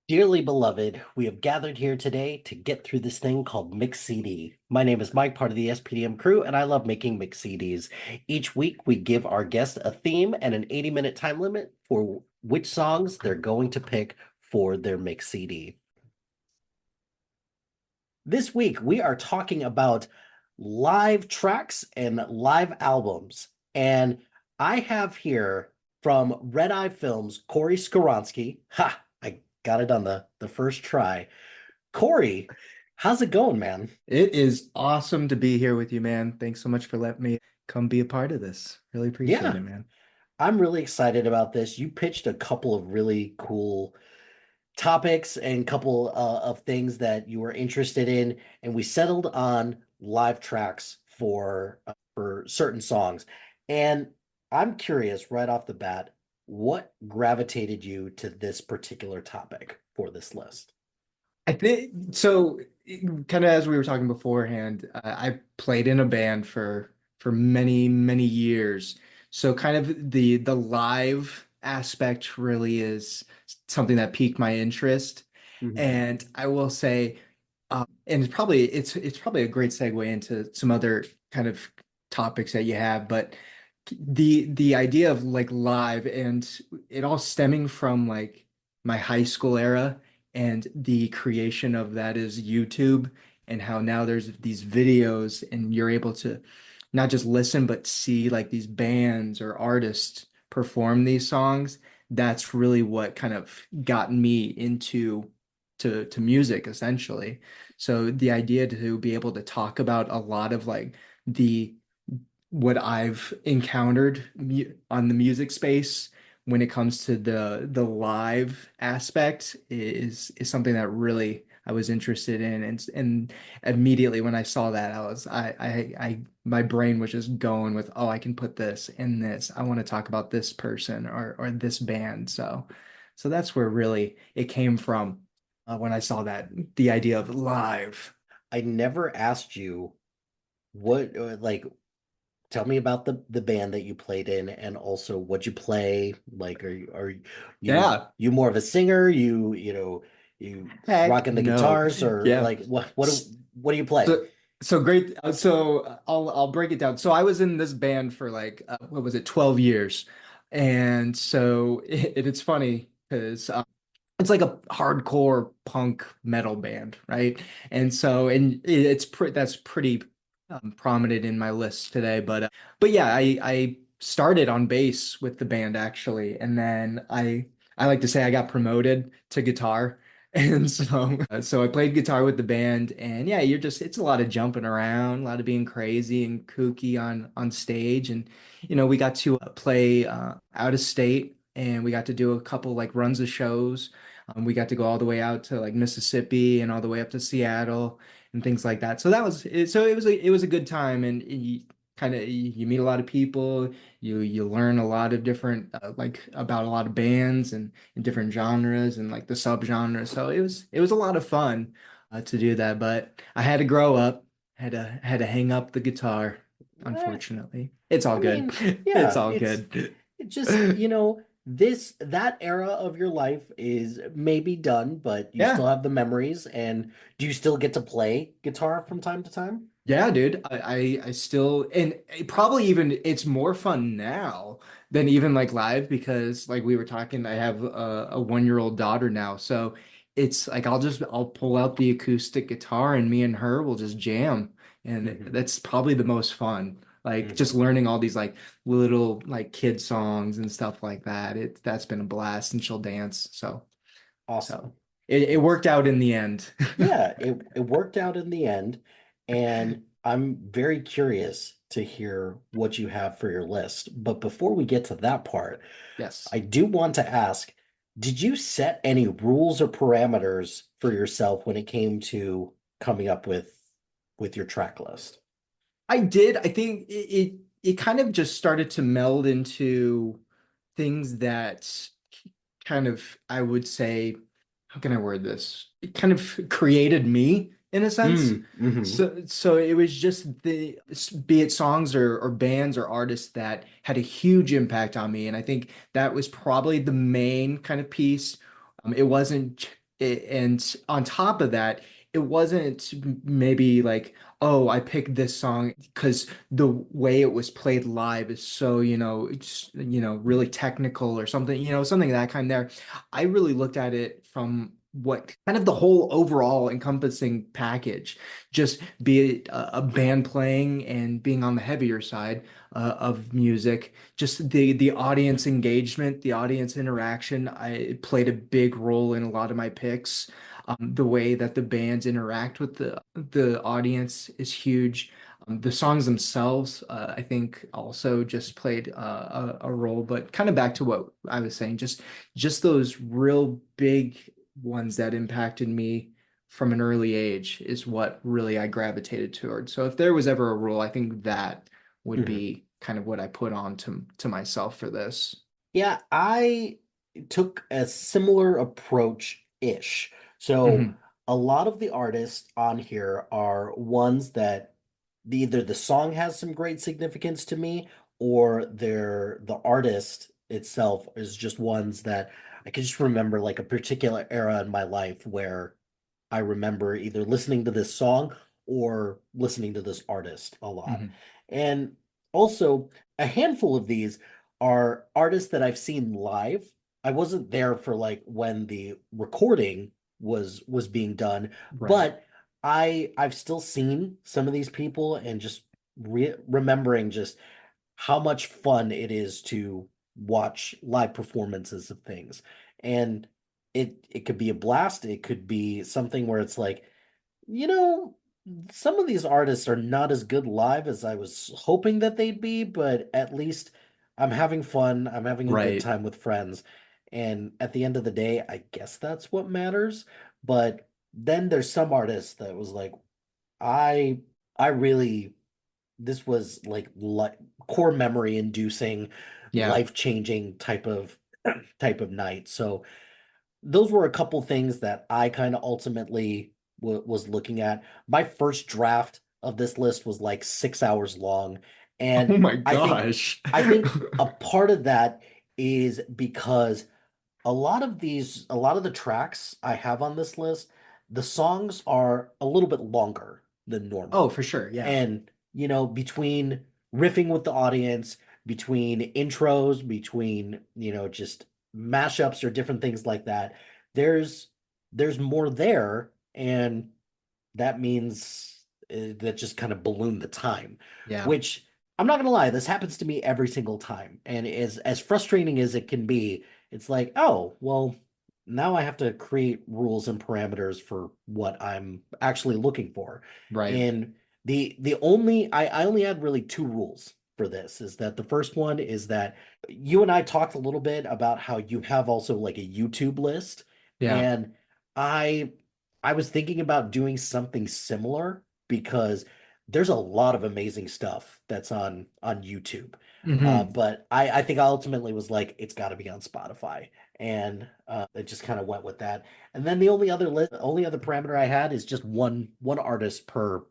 Dearly beloved, we have gathered here today to get through this thing called Mix CD. My name is Mike, part of the SPDM crew, and I love making Mix CDs. Each week, we give our guests a theme and an 80-minute time limit for which songs they're going to pick for their Mix CD. This week, we are talking about live tracks and live albums. And I have here from Red Eye Films, Corey Skoronsky. Ha! I got it on the first try. Corey, how's it going, man? It is awesome to be here with you, man. Thanks so much for letting me come be a part of this. Really appreciate Yeah, it, man. I'm really excited about this. You pitched a couple of really cool topics and couple of things that you were interested in, and we settled on live tracks for certain songs. And I'm curious right off the bat, what gravitated you to this particular topic for this list? I think so. Kind of as we were talking beforehand, I played in a band for many years. So kind of the live aspect really is something that piqued my interest. Mhm. And I will say, and it's probably a great segue into some other kind of topics that you have, but the idea of like live and it all stemming from like my high school era and the creation of that is YouTube and how now there's these videos and you're able to not just listen but see like these bands or artists perform these songs. That's really what kind of got me into to music essentially. So the idea to be able to talk about a lot of like the what I've encountered on the music space when it comes to the live aspect is something that really I was interested in and immediately when I saw that I my brain was just going with, oh, I can put this in this. I want to talk about this person or this band. So that's where really it came from when I saw that the idea of live. I never asked you what like tell me about the band that you played in and also what you play. Like are you Yeah. you more of a singer? You Heck rocking the no. guitars or Yeah. like what do you play? So so great. So I'll break it down. So I was in this band for like what was it, 12 years. And so it's funny because it's like a hardcore punk metal band, right? And so and that's pretty prominent in my list today, but yeah, I started on bass with the band actually, and then I like to say I got promoted to guitar. And so I played guitar with the band, and yeah, it's a lot of jumping around, a lot of being crazy and kooky on stage, and we got to play out of state, and we got to do a couple like runs of shows. We got to go all the way out to like Mississippi and all the way up to Seattle and things like that. So that was it. So it was a good time, and you kind of you meet a lot of people. You learn a lot of different like about a lot of bands and different genres and like the subgenres. So it was a lot of fun to do that. But I had to grow up. Had to hang up the guitar. Eh, Unfortunately, it's all I good. mean, It's yeah, all it's good. it just, that era of your life is maybe done, but you still Yeah. have the memories. And do you still get to play guitar from time to time? Yeah, dude. I still and it probably even it's more fun now than even like live because like we were talking, I have a 1-year-old daughter now. So it's like I'll pull out the acoustic guitar and me and her will just jam. And Hmm. that's probably the most fun. Like just Hmm. learning all these like little like kid songs and stuff like that. That's been a blast and she'll dance. So Awesome. it worked Awesome. out in the end. Yeah, it worked out in the end, and I'm very curious to hear what you have for your list. But before we get to that part, Yes. I do want to ask, did you set any rules or parameters for yourself when it came to coming up with your track list? I did. I think it kind of just started to meld into things that kind of, I would say, how can I word this? It kind of created me in a sense. Mm, hmm. So it was just be it songs or bands or artists that had a huge impact on me. And I think that was probably the main kind of piece. It wasn't, and on top of that, it wasn't maybe like, oh, I picked this song because the way it was played live is so, it's, really technical or something, something of that kind there. I really looked at it from what kind of the whole overall encompassing package, just be it a band playing and being on the heavier side of music, just the audience engagement, the audience interaction. It played a big role in a lot of my picks. The way that the bands interact with the audience is huge. The songs themselves, I think, also just played a role. But kind of back to what I was saying, just those real big ones that impacted me from an early age is what really I gravitated toward. So if there was ever a rule, I think that would Hmm. be kind of what I put on to myself for this. Yeah, I took a similar approach-ish. So Hmm. a lot of the artists on here are ones that either the song has some great significance to me, or the artist itself is just ones that I can just remember like a particular era in my life where I remember either listening to this song or listening to this artist a lot. Hmm. And also, a handful of these are artists that I've seen live. I wasn't there for like when the recording was being done, Right. but I've still seen some of these people and just remembering just how much fun it is to watch live performances of things. And it could be a blast. It could be something where it's like, you know, some of these artists are not as good live as I was hoping that they'd be, but at least I'm having fun. I'm having a good Right. time with friends. And at the end of the day, I guess that's what matters. But then there's some artists that was like, I I really this was like core memory inducing, Yeah. life-changing type of night. So those were a couple things that I kind of ultimately was looking at. My first draft of this list was like 6 hours long, Oh and my I think gosh. I think a part of that is because a lot of the tracks I have on this list, the songs are a little bit longer than Oh, normal. for sure. Yeah. And, between riffing with the audience, between intros, between, just mashups or different things like that, there's there's more there, and that means that just kind of ballooned the time, Yeah. which I'm not gonna lie, this happens to me every single time. And as frustrating as it can be, it's like, oh, well, now I have to create rules and parameters for what I'm actually looking for. Right. And the only I only had really two rules for this is that the first one is that you and I talked a little bit about how you have also like a YouTube list, Yeah. and I I was thinking about doing something similar because there's a lot of amazing stuff that's on YouTube. Hmm. But I think I ultimately was like, it's got to be on Spotify, and it just kind of went with that. And then the only other parameter I had is just one artist per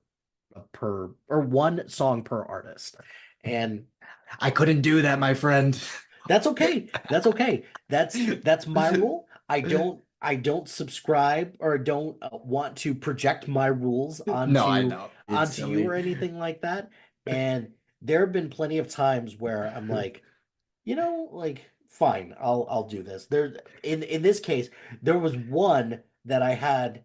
or one song per artist, and I couldn't do that, my friend. that's okay. That's okay. That's my rule. I don't subscribe or don't want to project my rules No, I know. It's onto you silly. or anything like that. And there have been plenty of times where I'm like, like fine, I'll do this. There in this case, there was one that I had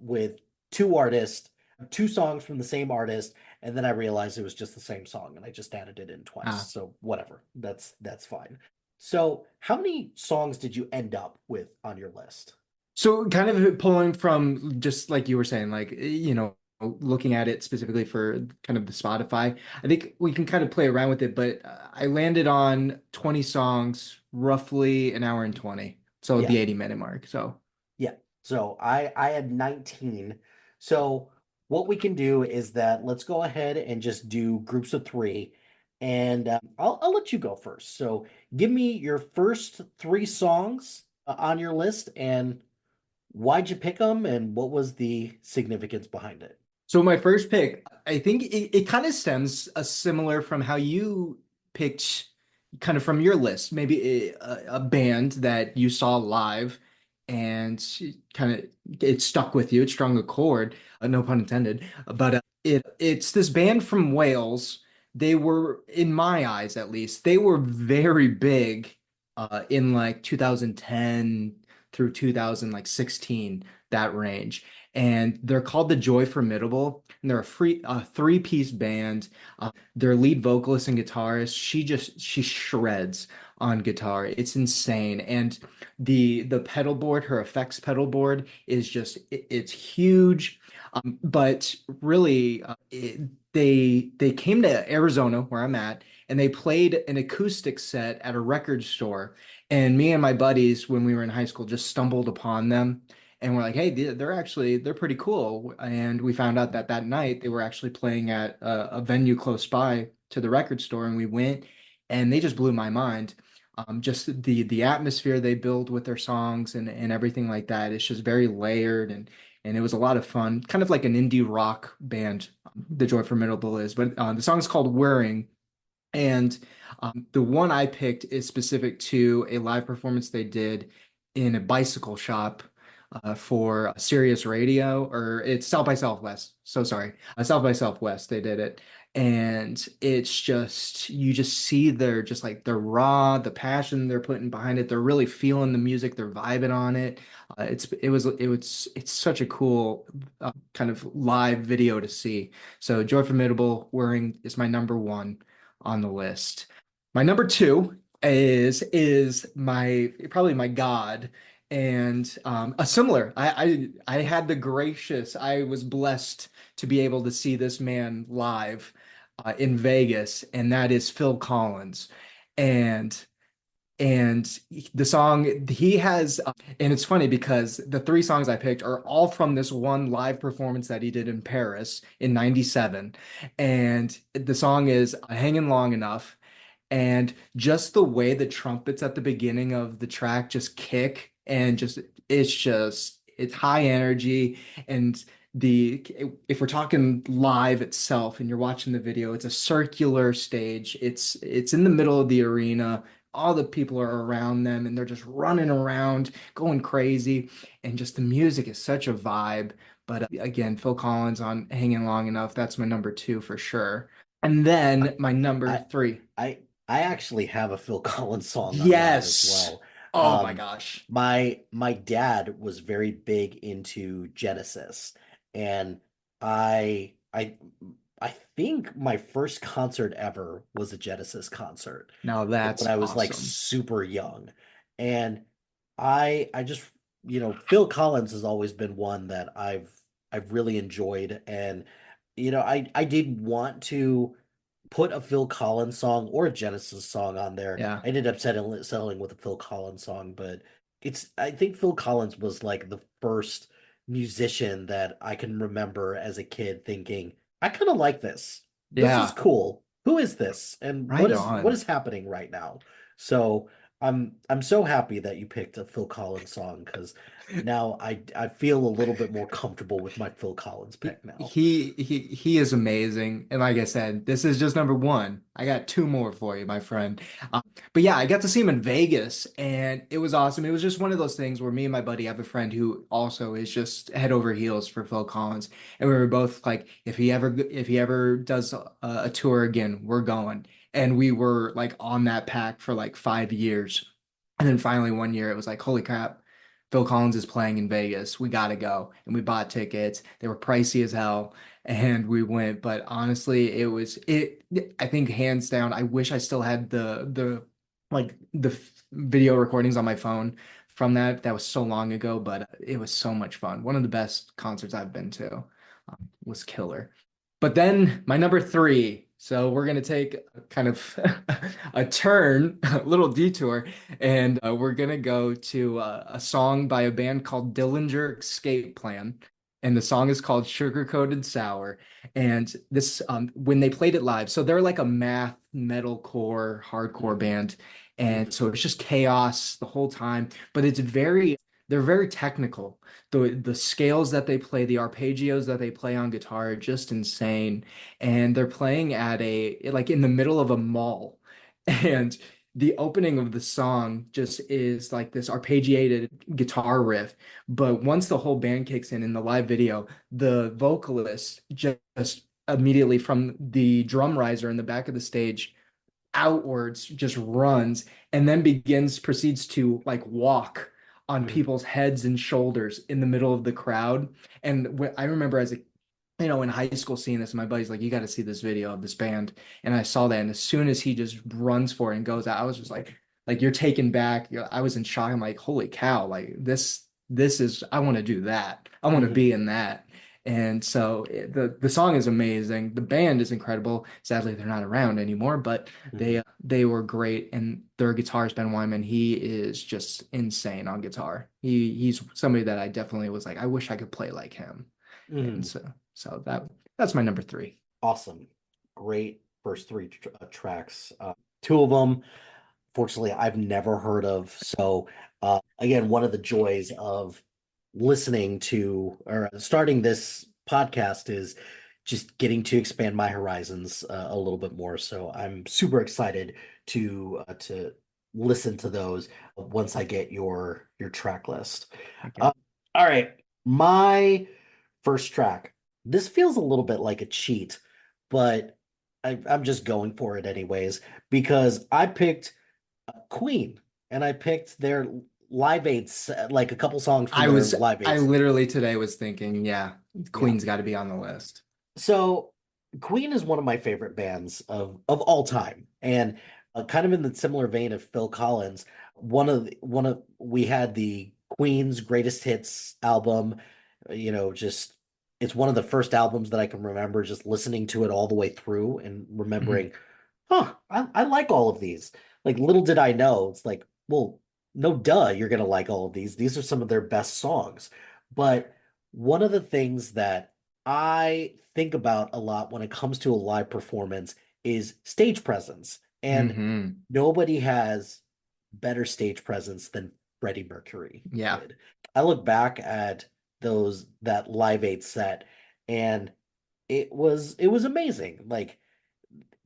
with two artists, two songs from the same artist, and then I realized it was just the same song and I just added it in twice. Ah. So whatever. That's fine. So, how many songs did you end up with on your list? So kind of pulling from just like you were saying, like, looking at it specifically for kind of the Spotify, I think we can kind of play around with it, but I landed on 20 songs, roughly an hour and 20. So Yeah. the 80-minute mark. So, Yeah. So I had 19. So what we can do is that let's go ahead and just do groups of three. and I'll let you go first. So give me your first three songs on your list, and why'd you pick them, and what was the significance behind it? So my first pick, I think it kind of stems similar from how you picked kind of from your list, maybe a band that you saw live and kind of it stuck with you, it strung a chord, no pun intended. But it's this band from Wales. They were, in my eyes at least, they were very big in like 2010 through 2016, that range, and they're called the Joy Formidable, and they're a three-piece band. Their lead vocalist and guitarist, she shreds on guitar. It's insane, and the pedal board, her effects pedal board, is just it's huge. But really, they came to Arizona, where I'm at, and they played an acoustic set at a record store. And me and my buddies, when we were in high school, just stumbled upon them and we're like, hey, they're pretty cool. And we found out that that night they were actually playing at a venue close by to the record store, and we went, and they just blew my mind. Just the atmosphere they build with their songs and everything like that. It's just very layered, and it was a lot of fun, kind of like an indie rock band. The Joy Formidable is, but the song is called Whirring. And the one I picked is specific to a live performance they did in a bicycle shop for Sirius Radio, or it's South by Southwest. So sorry, South by Southwest. They did it, and it's just you just see their just like the raw, the passion they're putting behind it. They're really feeling the music. They're vibing on it. It's such a cool kind of live video to see. So Joy Formidable Whirring is my number one on the list. My number two is my probably my God, and a similar. I had the gracious. I was blessed to be able to see this man live in Vegas, and that is Phil Collins, and the song he has, and it's funny because the three songs I picked are all from this one live performance that he did in Paris in '97, and the song is "Hanging Long Enough." And just the way the trumpets at the beginning of the track just kick and it's high energy. And the if we're talking live itself and you're watching the video, it's a circular stage. It's in the middle of the arena. All the people are around them and they're just running around, going crazy. And just the music is such a vibe. But again, Phil Collins on Hanging Long Enough, that's my number two for sure. And I, then my number I, three. I actually have a Phil Collins song on mine as Yes. well. Oh my Um, gosh. my dad was very big into Genesis, and I I I think my first concert ever was a Genesis concert Now when that's I was like awesome. super young. And I just, Phil Collins has always been one that I've really enjoyed. And I did want to put a Phil Collins song or a Genesis song on there. Yeah. I ended up settling with a Phil Collins song, but I think Phil Collins was like the first musician that I can remember as a kid thinking, I kind of like this. This is Yeah. cool. Who is this? And Right what on. is happening right now? So I'm so happy that you picked a Phil Collins song because now I feel a little bit more comfortable with my Phil Collins pick now. He is amazing. And like I said, this is just number one. I got two more for you, my friend. But yeah, I got to see him in Vegas and it was awesome. It was just one of those things where me and my buddy have a friend who also is just head over heels for Phil Collins. And we were both like, if he ever does a tour again, we're going. And we were like on that pack for like 5 years. And then finally one year it was like, holy crap. Phil Collins is playing in Vegas. We gotta go. And we bought tickets. They were pricey as hell. And we went. But honestly, I think hands down, I wish I still had the video recordings on my phone from that. That was so long ago, but it was so much fun. One of the best concerts I've been to. Was killer. But then my number three. So we're gonna take kind of a turn, a little detour, and we're gonna go to a song by a band called Dillinger Escape Plan. and the song is called Sugar Coated Sour. And this, when they played it live, so they're like a math, metalcore, hardcore Hmm. band, Hmm. and so it's just chaos the whole time. But they're very technical. The scales that they play, the arpeggios that they play on guitar are just insane. And they're playing at like in the middle of a mall. And the opening of the song just is like this arpeggiated guitar riff. But once the whole band kicks in the live video, the vocalist just immediately from the drum riser in the back of the stage outwards just runs and then proceeds to like walk on Hmm. people's heads and shoulders in the middle of the crowd. And I remember as a in high school seeing this, my buddy's like, you got to see this video of this band. And I saw that. And as soon as he just runs for it and goes out, I was just like you're taken back. I was in shock. I'm like, holy cow, like this is, I want to do that. I want to Hmm. be in that. And so the song is amazing. The band is incredible. Sadly, they're not around anymore, but Hmm. they were great. And their guitarist, Ben Wyman, he is just insane on guitar. He's somebody that I definitely was like, I wish I could play like him. And Hmm. so that's my number three. Awesome. Great first three tracks. Two of them, fortunately, I've never heard of. So, again, one of the joys of listening to or starting this podcast is just getting to expand my horizons a little bit more. So I'm super excited to listen to those once I get your track list. Okay. Uh, all right, my first track. This feels a little bit like a cheat, but I'm just going for it anyways because I picked Queen and I picked their Live Aids, like a couple songs from their Live I Aids. literally today was thinking, yeah, Yeah. Queen's got to be on the list. So Queen is one of my favorite bands of all time, and kind of in the similar vein of Phil Collins. One of we had the Queen's Greatest Hits album. Just it's one of the first albums that I can remember just listening to it all the way through and Mhm. remembering, huh, I like all of these. Like little did I know, it's like, well, no duh, you're gonna like all of these. These are some of their best songs. But one of the things that I think about a lot when it comes to a live performance is stage presence. And Mhm. nobody has better stage presence than Freddie Mercury Yeah, did. I look back at that Live Aid set and it was amazing. Like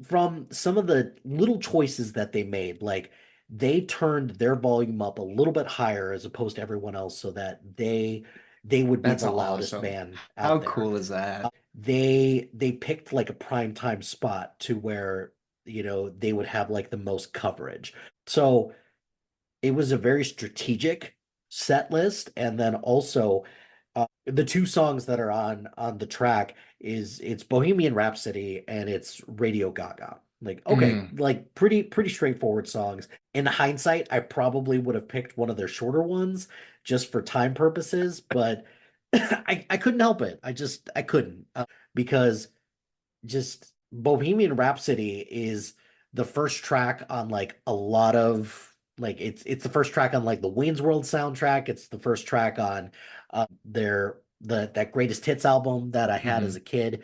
from some of the little choices that they made, like they turned their volume up a little bit higher as opposed to everyone else so that they would be that's the loudest awesome. band out How there. cool is that? They picked like a prime time spot to where they would have like the most coverage. So it was a very strategic set list, and then also the two songs that are on the track it's Bohemian Rhapsody and it's Radio Gaga. Like, okay, Mm. like pretty straightforward songs. In hindsight, I probably would have picked one of their shorter ones just for time purposes, but I couldn't help it. I couldn't because just Bohemian Rhapsody is the first track on like a lot of like it's the first track on like the Wayne's World soundtrack. It's the first track on their the that greatest hits album that I had as a Hmm. kid.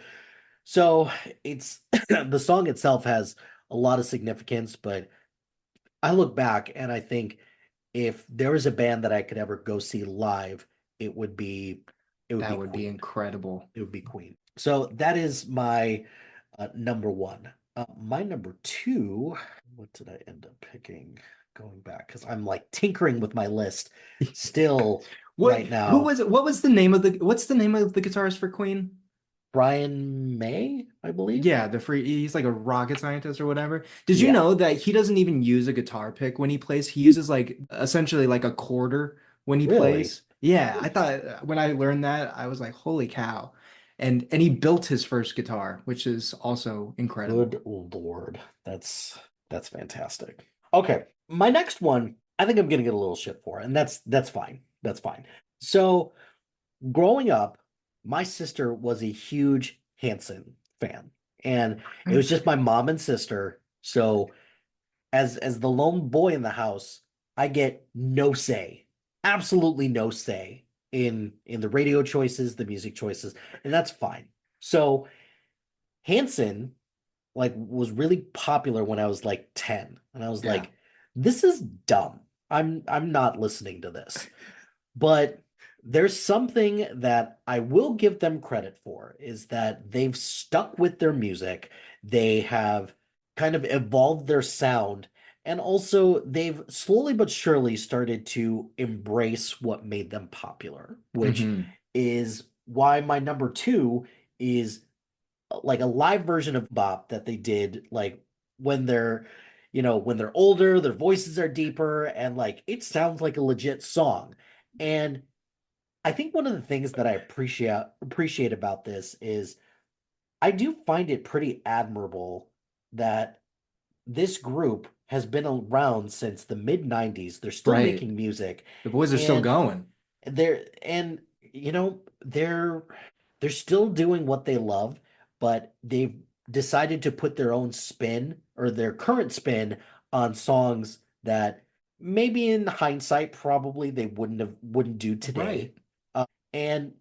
So it's the song itself has a lot of significance, but I look back and I think if there was a band that I could ever go see live, it would be it would be That would be Queen. incredible. It would be Queen. So that is my number one. My number two, what did I end up picking? Going back, because I'm like tinkering with my list still What right who now. was it? What was the name of the what's the name of the guitarist for Queen? Brian May, I believe. Yeah, he's like a rocket scientist or whatever. Did you Yeah, know that he doesn't even use a guitar pick when he plays? He uses like essentially like a quarter when he really. plays. Yeah, I thought when I learned that, I was like, holy cow. And he built his first guitar, which is also incredible. Good Lord. That's fantastic. Okay. My next one, I think I'm gonna get a little shit for, and that's fine. That's fine. So growing up, my sister was a huge Hanson fan, and it was just my mom and sister. So as the lone boy in the house, I get no say, absolutely no say in the radio choices, the music choices, and that's fine. So Hanson was really popular when I was like 10, and I was Yeah. like, this is dumb. I'm not listening to this. But there's something that I will give them credit for is that they've stuck with their music. They have kind of evolved their sound, and also they've slowly but surely started to embrace what made them popular, which Hmm. is why my number two is like a live version of Bop that they did like when they're when they're older, their voices are deeper, and like it sounds like a legit song. And I think one of the things that I appreciate about this is I do find it pretty admirable that this group has been around since the mid 90s. They're still Right. making music, The boys are still and going. they're still doing what they love, but they've decided to put their own spin or their current spin on songs that maybe in hindsight probably they wouldn't do today. Right. And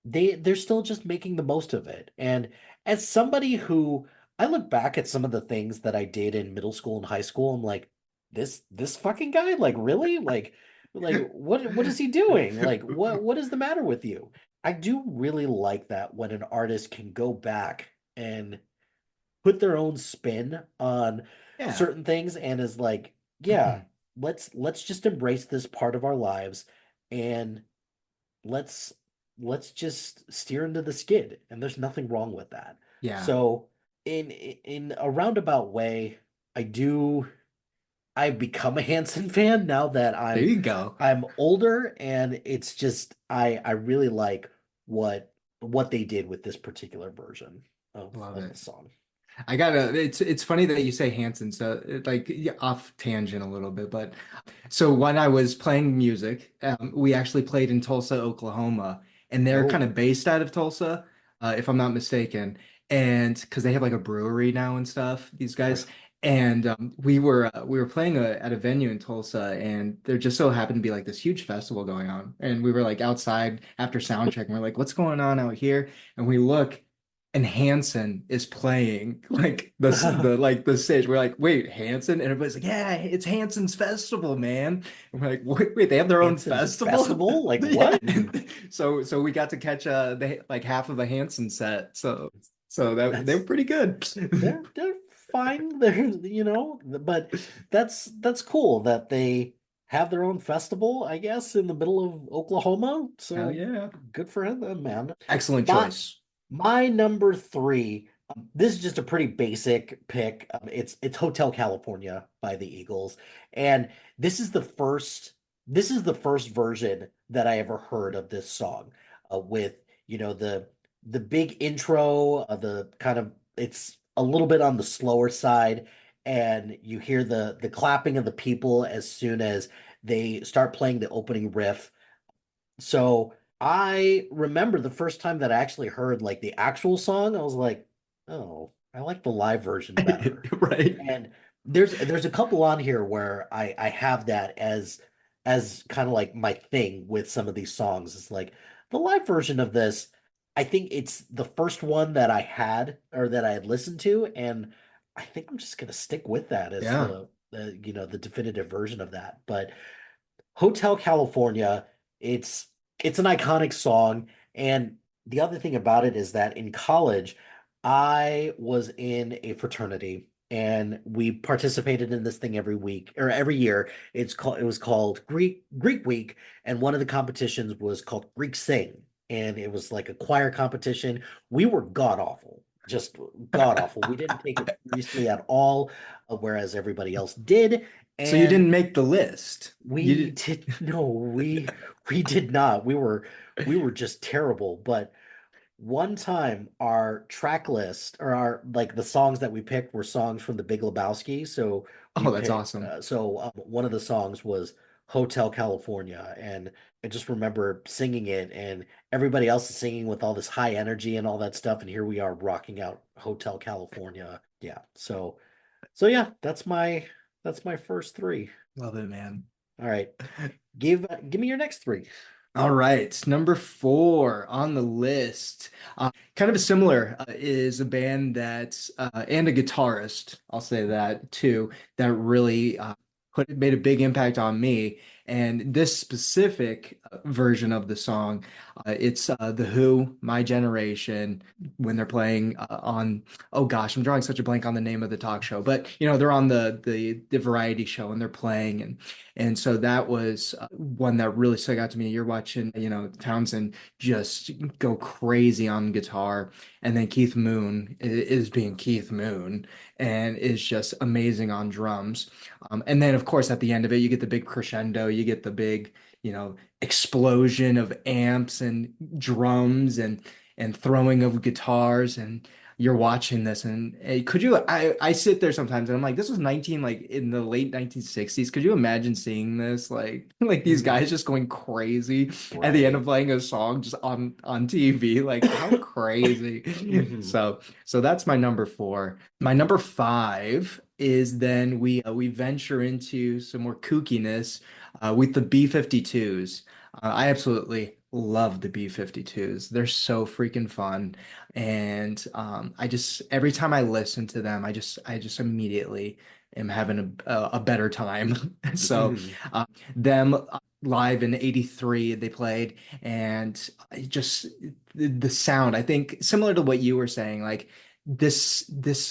they're still just making the most of it. And as somebody who I look back at some of the things that I did in middle school and high school, I'm like, this fucking guy, like really? Like what is he doing? Like what is the matter with you? I do really like that when an artist can go back and put their own spin on Yeah. certain things and is like, yeah, let's just embrace this part of our lives and let's let's just steer into the skid, and there's nothing wrong with that. Yeah. So in a roundabout way, I do I've become a Hanson fan now that There you go. I'm older, and it's just I really like what what they did with this particular version Love of the it. song. I gotta, it's funny that you say Hanson, so like yeah, off tangent a little bit, but so when I was playing music, we actually played in Tulsa, Oklahoma, and they're kind Oh, of based out of Tulsa, if I'm not mistaken, and because they have like a brewery now and stuff, these guys, right. and we were playing at a venue in Tulsa, and there just so happened to be like this huge festival going on, and we were like outside after sound check, and we're like, what's going on out here? And we look and Hanson is playing like the stage. We're like, wait, Hanson? And everybody's like, yeah, it's Hanson's festival, man. And we're like, wait, they have their own Hanson's festival? festival? Like Yeah. what? So we got to catch like half of a Hanson set. So that they were That's pretty good. they're fine. They're but that's cool that they have their own festival, I guess, in the middle of Oklahoma. Hell So yeah. good for him, man. Excellent My choice. my number three. This is just a pretty basic pick. It's Hotel California by the Eagles, and this is the first this is the first version that I ever heard of this song, with the big intro, the kind of it's a little bit on the slower side, and you hear the clapping of the people as soon as they start playing the opening riff. So I remember the first time that I actually heard like the actual song, I was like, oh, I like the live version better. Right. And there's a couple on here where I have that as kind of like my thing with some of these songs. It's like the live version of this, I think it's the first one that I had or that I had listened to, and I think I'm just gonna stick with that as Yeah. the definitive version of that. But Hotel California, it's it's an iconic song, and the other thing about it is that in college, I was in a fraternity and we participated in this thing every week or every year. It was called Greek Week, and one of the competitions was called Greek Sing, and it was like a choir competition. We were god awful. Just god awful. We didn't take it seriously at all, whereas everybody else did. So you And didn't make the list. You we did. did no, we did not. We were just terrible. But one time our track list or our like the songs that we picked were songs from the Big Lebowski. So we Oh, that's picked awesome. one of the songs was Hotel California, and I just remember singing it, and everybody else is singing with all this high energy and all that stuff, and here we are rocking out Hotel California. Yeah. So yeah, that's my first three. Love it, man. All right. Give me your next three. All right, number four on the list. Kind of a similar is a band that's and a guitarist, I'll say that too, that really put made a big impact on me. And this specific version of the song, it's The Who, My Generation, when they're playing on, oh gosh, I'm drawing such a blank on the name of the talk show, but they're on the variety show and they're playing and so that was one that really stuck out to me. You're watching, Townsend just go crazy on guitar, and then Keith Moon is being Keith Moon and is just amazing on drums. And then, of course, at the end of it, you get the big crescendo, you get the big, explosion of amps and drums and throwing of guitars and you're watching this and could you I sit there sometimes and I'm like this was 19 like in the late 1960s. Could you imagine seeing this like like these Mhm. guys just going crazy at the end of Right. playing a song just on TV, like how crazy. Hmm. So that's my number four. My number five is then we venture into some more kookiness with the B-52s. I absolutely love the B-52s. They're so freaking fun. And I just every time I listen to them, I just immediately am having a better time. So Hmm. uh, them live in '83 they played, and I just the sound. I think similar to what you were saying, like this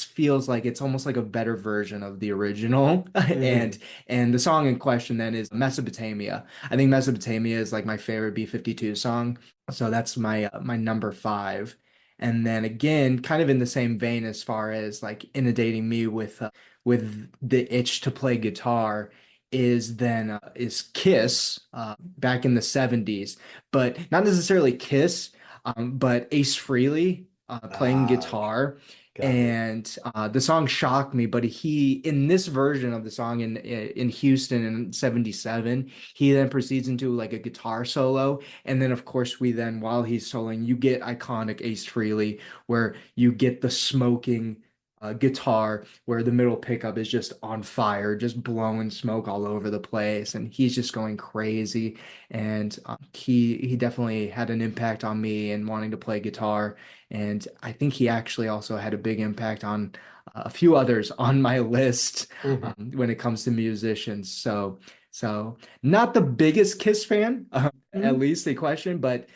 feels like it's almost like a better version of the original. and Hmm. and the song in question then is Mesopotamia. I think Mesopotamia is like my favorite B-52 song. So that's my number five. And then again, kind of in the same vein as far as like inundating me with the itch to play guitar is Kiss back in the 70s, but not necessarily Kiss, but Ace Frehley playing Ah, guitar. got it. And the song shocked me, but he in this version of the song in Houston in '77, he then proceeds into like a guitar solo, and then, of course, we then, while he's soloing, you get iconic Ace Frehley, where you get the smoking guitar, where the middle pickup is just on fire, just blowing smoke all over the place, and he's just going crazy. And he definitely had an impact on me and wanting to play guitar. And I think he actually also had a big impact on a few others on my list Hmm. when it comes to musicians. So not the biggest Kiss fan, at Hmm. least a question, but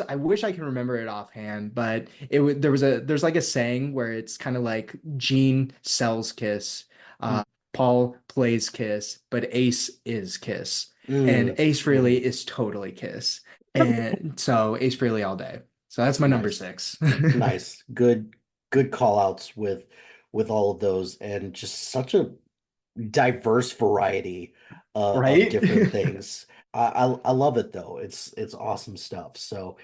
I wish I can remember it offhand, but there's like a saying where it's kind of like Gene sells Kiss, Paul plays Kiss, but Ace is Kiss. And Mm. Ace Hmm. Frehley is totally Kiss. And so Ace Frehley all day. So that's my number Nice. six. Nice. Good call outs with all of those and just such a diverse variety of Right? different things. I love it though. It's awesome stuff. So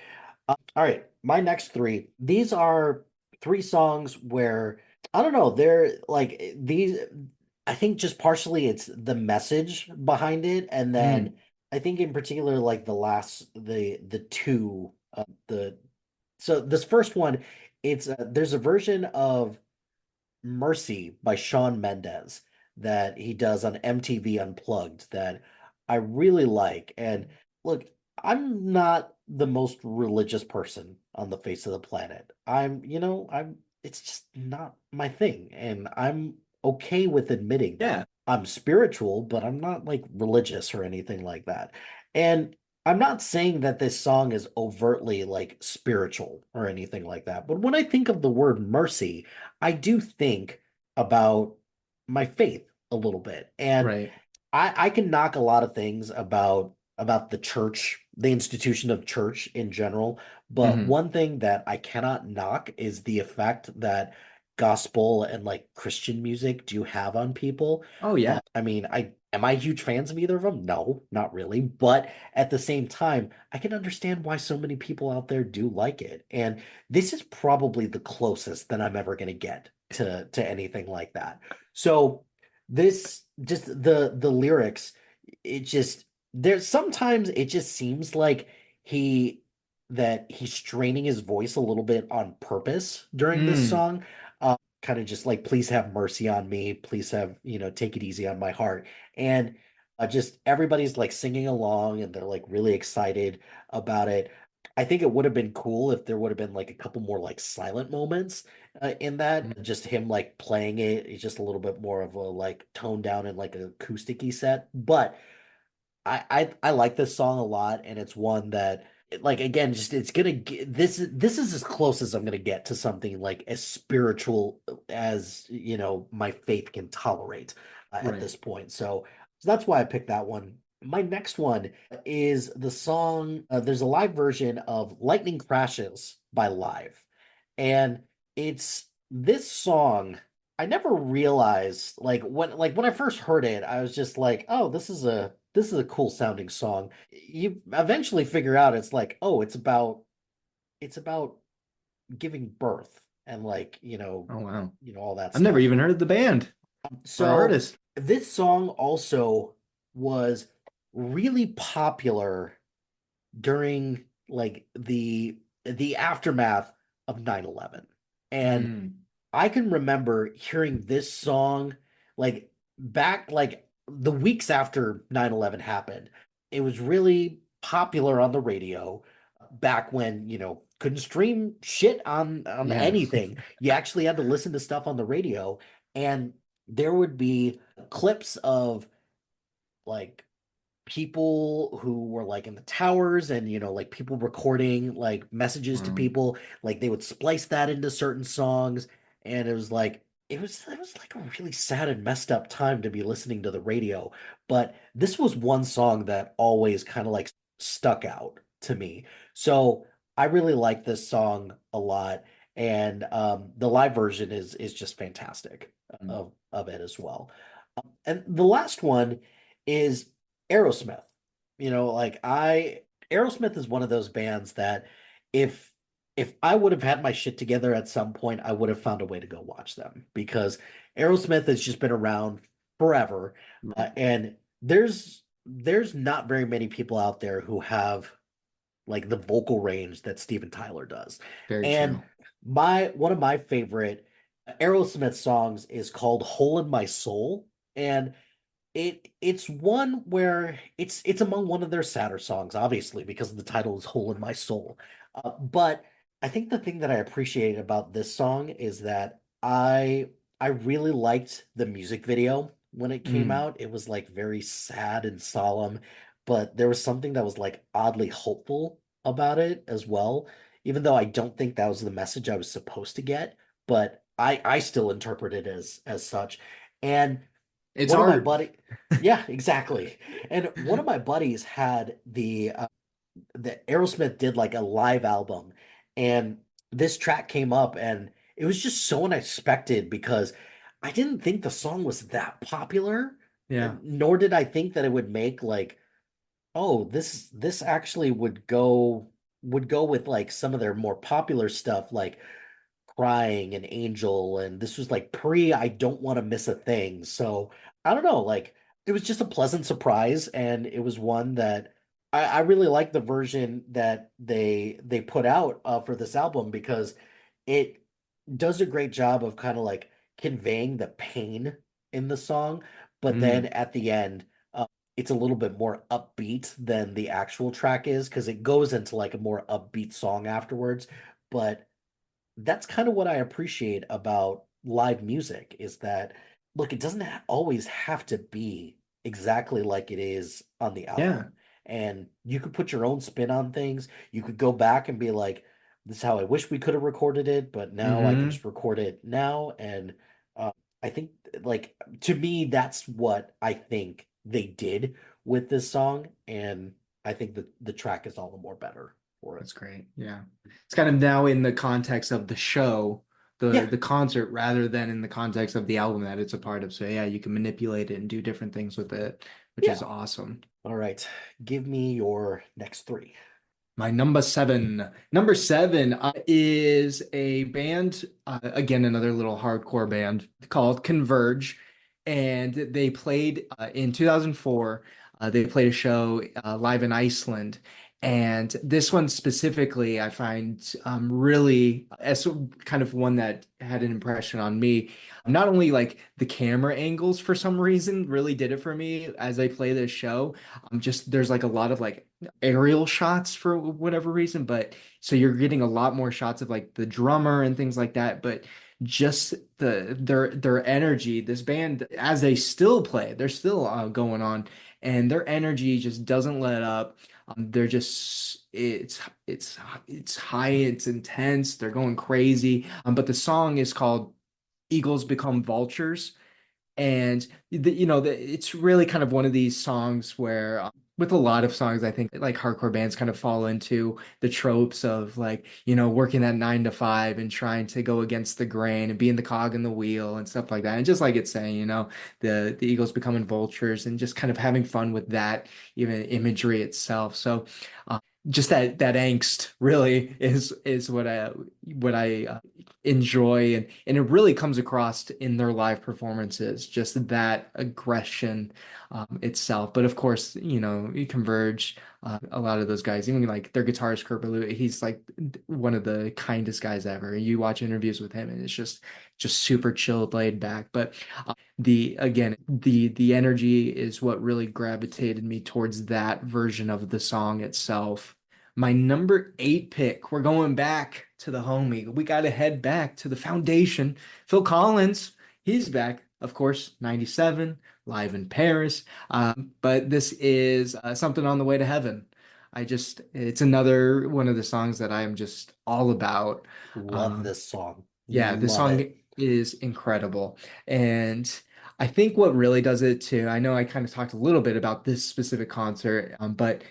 all right, my next three. These are three songs where I don't know, they're like these I think just partially it's the message behind it, and then Mm, I think in particular like the two the so this first one, it's there's a version of Mercy by Shawn Mendes that he does on MTV Unplugged that I really like. And look, I'm not the most religious person on the face of the planet. It's just not my thing. And I'm okay with admitting that. yeah. I'm spiritual, but I'm not like religious or anything like that. And I'm not saying that this song is overtly like spiritual or anything like that. But when I think of the word mercy, I do think about my faith a little bit. And Right. I can knock a lot of things about the church, the institution of church in general, but Hmm. one thing that I cannot knock is the effect that gospel and like Christian music do have on people. Oh yeah. I mean, I am I huge fans of either of them? No, not really. But at the same time, I can understand why so many people out there do like it. And this is probably the closest that I'm ever going to get to anything like that. So this just the lyrics, it just there's sometimes it just seems like he he's straining his voice a little bit on purpose during this Mm, song. Kind of just like, please have mercy on me, please have, take it easy on my heart. And Just everybody's like singing along and they're like really excited about it. I think it would have been cool if there would have been like a couple more like silent moments in that. Mm. Just him like playing it. It's just a little bit more of a like toned down and like an acoustic-y set. But I like this song a lot, and it's one that like again just it's gonna get this is as close as I'm gonna get to something like as spiritual as my faith can tolerate at Right. this point. So that's why I picked that one. My next one is the song. There's a live version of "Lightning Crashes" by Live, and it's this song. I never realized like when I first heard it, I was just like, oh, this is a cool sounding song. You eventually figure out it's like, oh, it's about giving birth and like, Oh wow. all that I've never stuff. even heard of the band or So artist. this song also was really popular during like the aftermath of 9/11. And Mm. I can remember hearing this song like back like the weeks after 9/11 happened. It was really popular on the radio back when, couldn't stream shit on Yeah. anything. You actually had to listen to stuff on the radio, and there would be clips of like people who were like in the towers and like people recording like messages to Wow. people, like they would splice that into certain songs, and it was like a really sad and messed up time to be listening to the radio. But this was one song that always kind of like stuck out to me. So I really like this song a lot, and the live version is just fantastic Mm. of it as well. And the last one is Aerosmith. Like Aerosmith is one of those bands that if if I would have had my shit together at some point, I would have found a way to go watch them because Aerosmith has just been around forever, Right. and there's not very many people out there who have like the vocal range that Steven Tyler does. Very And true. my one of my favorite Aerosmith songs is called "Hole in My Soul," and it's one where it's among one of their sadder songs, obviously, because the title is "Hole in My Soul." But I think the thing that I appreciate about this song is that I really liked the music video when it came Mm. out. It was like very sad and solemn, but there was something that was like oddly hopeful about it as well, even though I don't think that was the message I was supposed to get, but I still interpret it as such. And It's one of my art. buddy, yeah, exactly. And one of my buddies had the Aerosmith did like a live album, and this track came up, and it was just so unexpected because I didn't think the song was that popular, Yeah. nor did I think that it would make like, oh, this actually would go with like some of their more popular stuff, like Crying and Angel, and this was like pre I Don't Want to Miss a Thing. So I don't know, like it was just a pleasant surprise, and it was one that I really like the version that they put out for this album because it does a great job of kind of like conveying the pain in the song, but then Mm. at the end, it's a little bit more upbeat than the actual track is because it goes into like a more upbeat song afterwards. But that's kind of what I appreciate about live music is that, look, it doesn't always have to be exactly like it is on the Yeah. album. And you could put your own spin on things. You could go back and be like, this is how I wish we could have recorded it, but now I can Hmm. just record it now. And uh, I think, like, to me, that's what I think they did with this song. And I think that the track is all the more better for it. That's great. Yeah. It's kind of now in the context of the show, the Yeah. the concert, rather than in the context of the album that it's a part of. So yeah, you can manipulate it and do different things with it, which is Yeah. awesome. All right. Give me your next three. My number seven. Number seven is a band, again, another little hardcore band called Converge. And they played in 2004. They played a show live in Iceland. And this one specifically, I find really as kind of one that had an impression on me. Not only like the camera angles for some reason really did it for me as I play this show. Just there's like a lot of like aerial shots for whatever reason, but so you're getting a lot more shots of like the drummer and things like that. But just their energy, this band as they still play, they're still going on, and their energy just doesn't let up. They're just it's high, it's intense. They're going crazy. But the song is called "Eagles Become Vultures." And it's really kind of one of these songs where, with a lot of songs, I think like hardcore bands kind of fall into the tropes of like, working that 9 to 5 and trying to go against the grain and being the cog in the wheel and stuff like that. And just like it's saying, the Eagles becoming vultures and just kind of having fun with that even imagery itself. So, just that angst really is what I enjoy, and it really comes across in their live performances, just that aggression itself. But of course, you converge, a lot of those guys, even like their guitarist Kurt Ballou, he's like one of the kindest guys ever. You watch interviews with him and it's just super chilled, laid back. But the energy is what really gravitated me towards that version of the song itself. My number 8 pick, we're going back to the homie. We got to head back to the foundation. Phil Collins, he's back, of course, 97, live in Paris. But this is Something on the Way to Heaven. It's another one of the songs that I am just all about. Love Um, this song. yeah, this Love song it. is incredible. And I think what really does it too, I know I kind of talked a little bit about this specific concert, but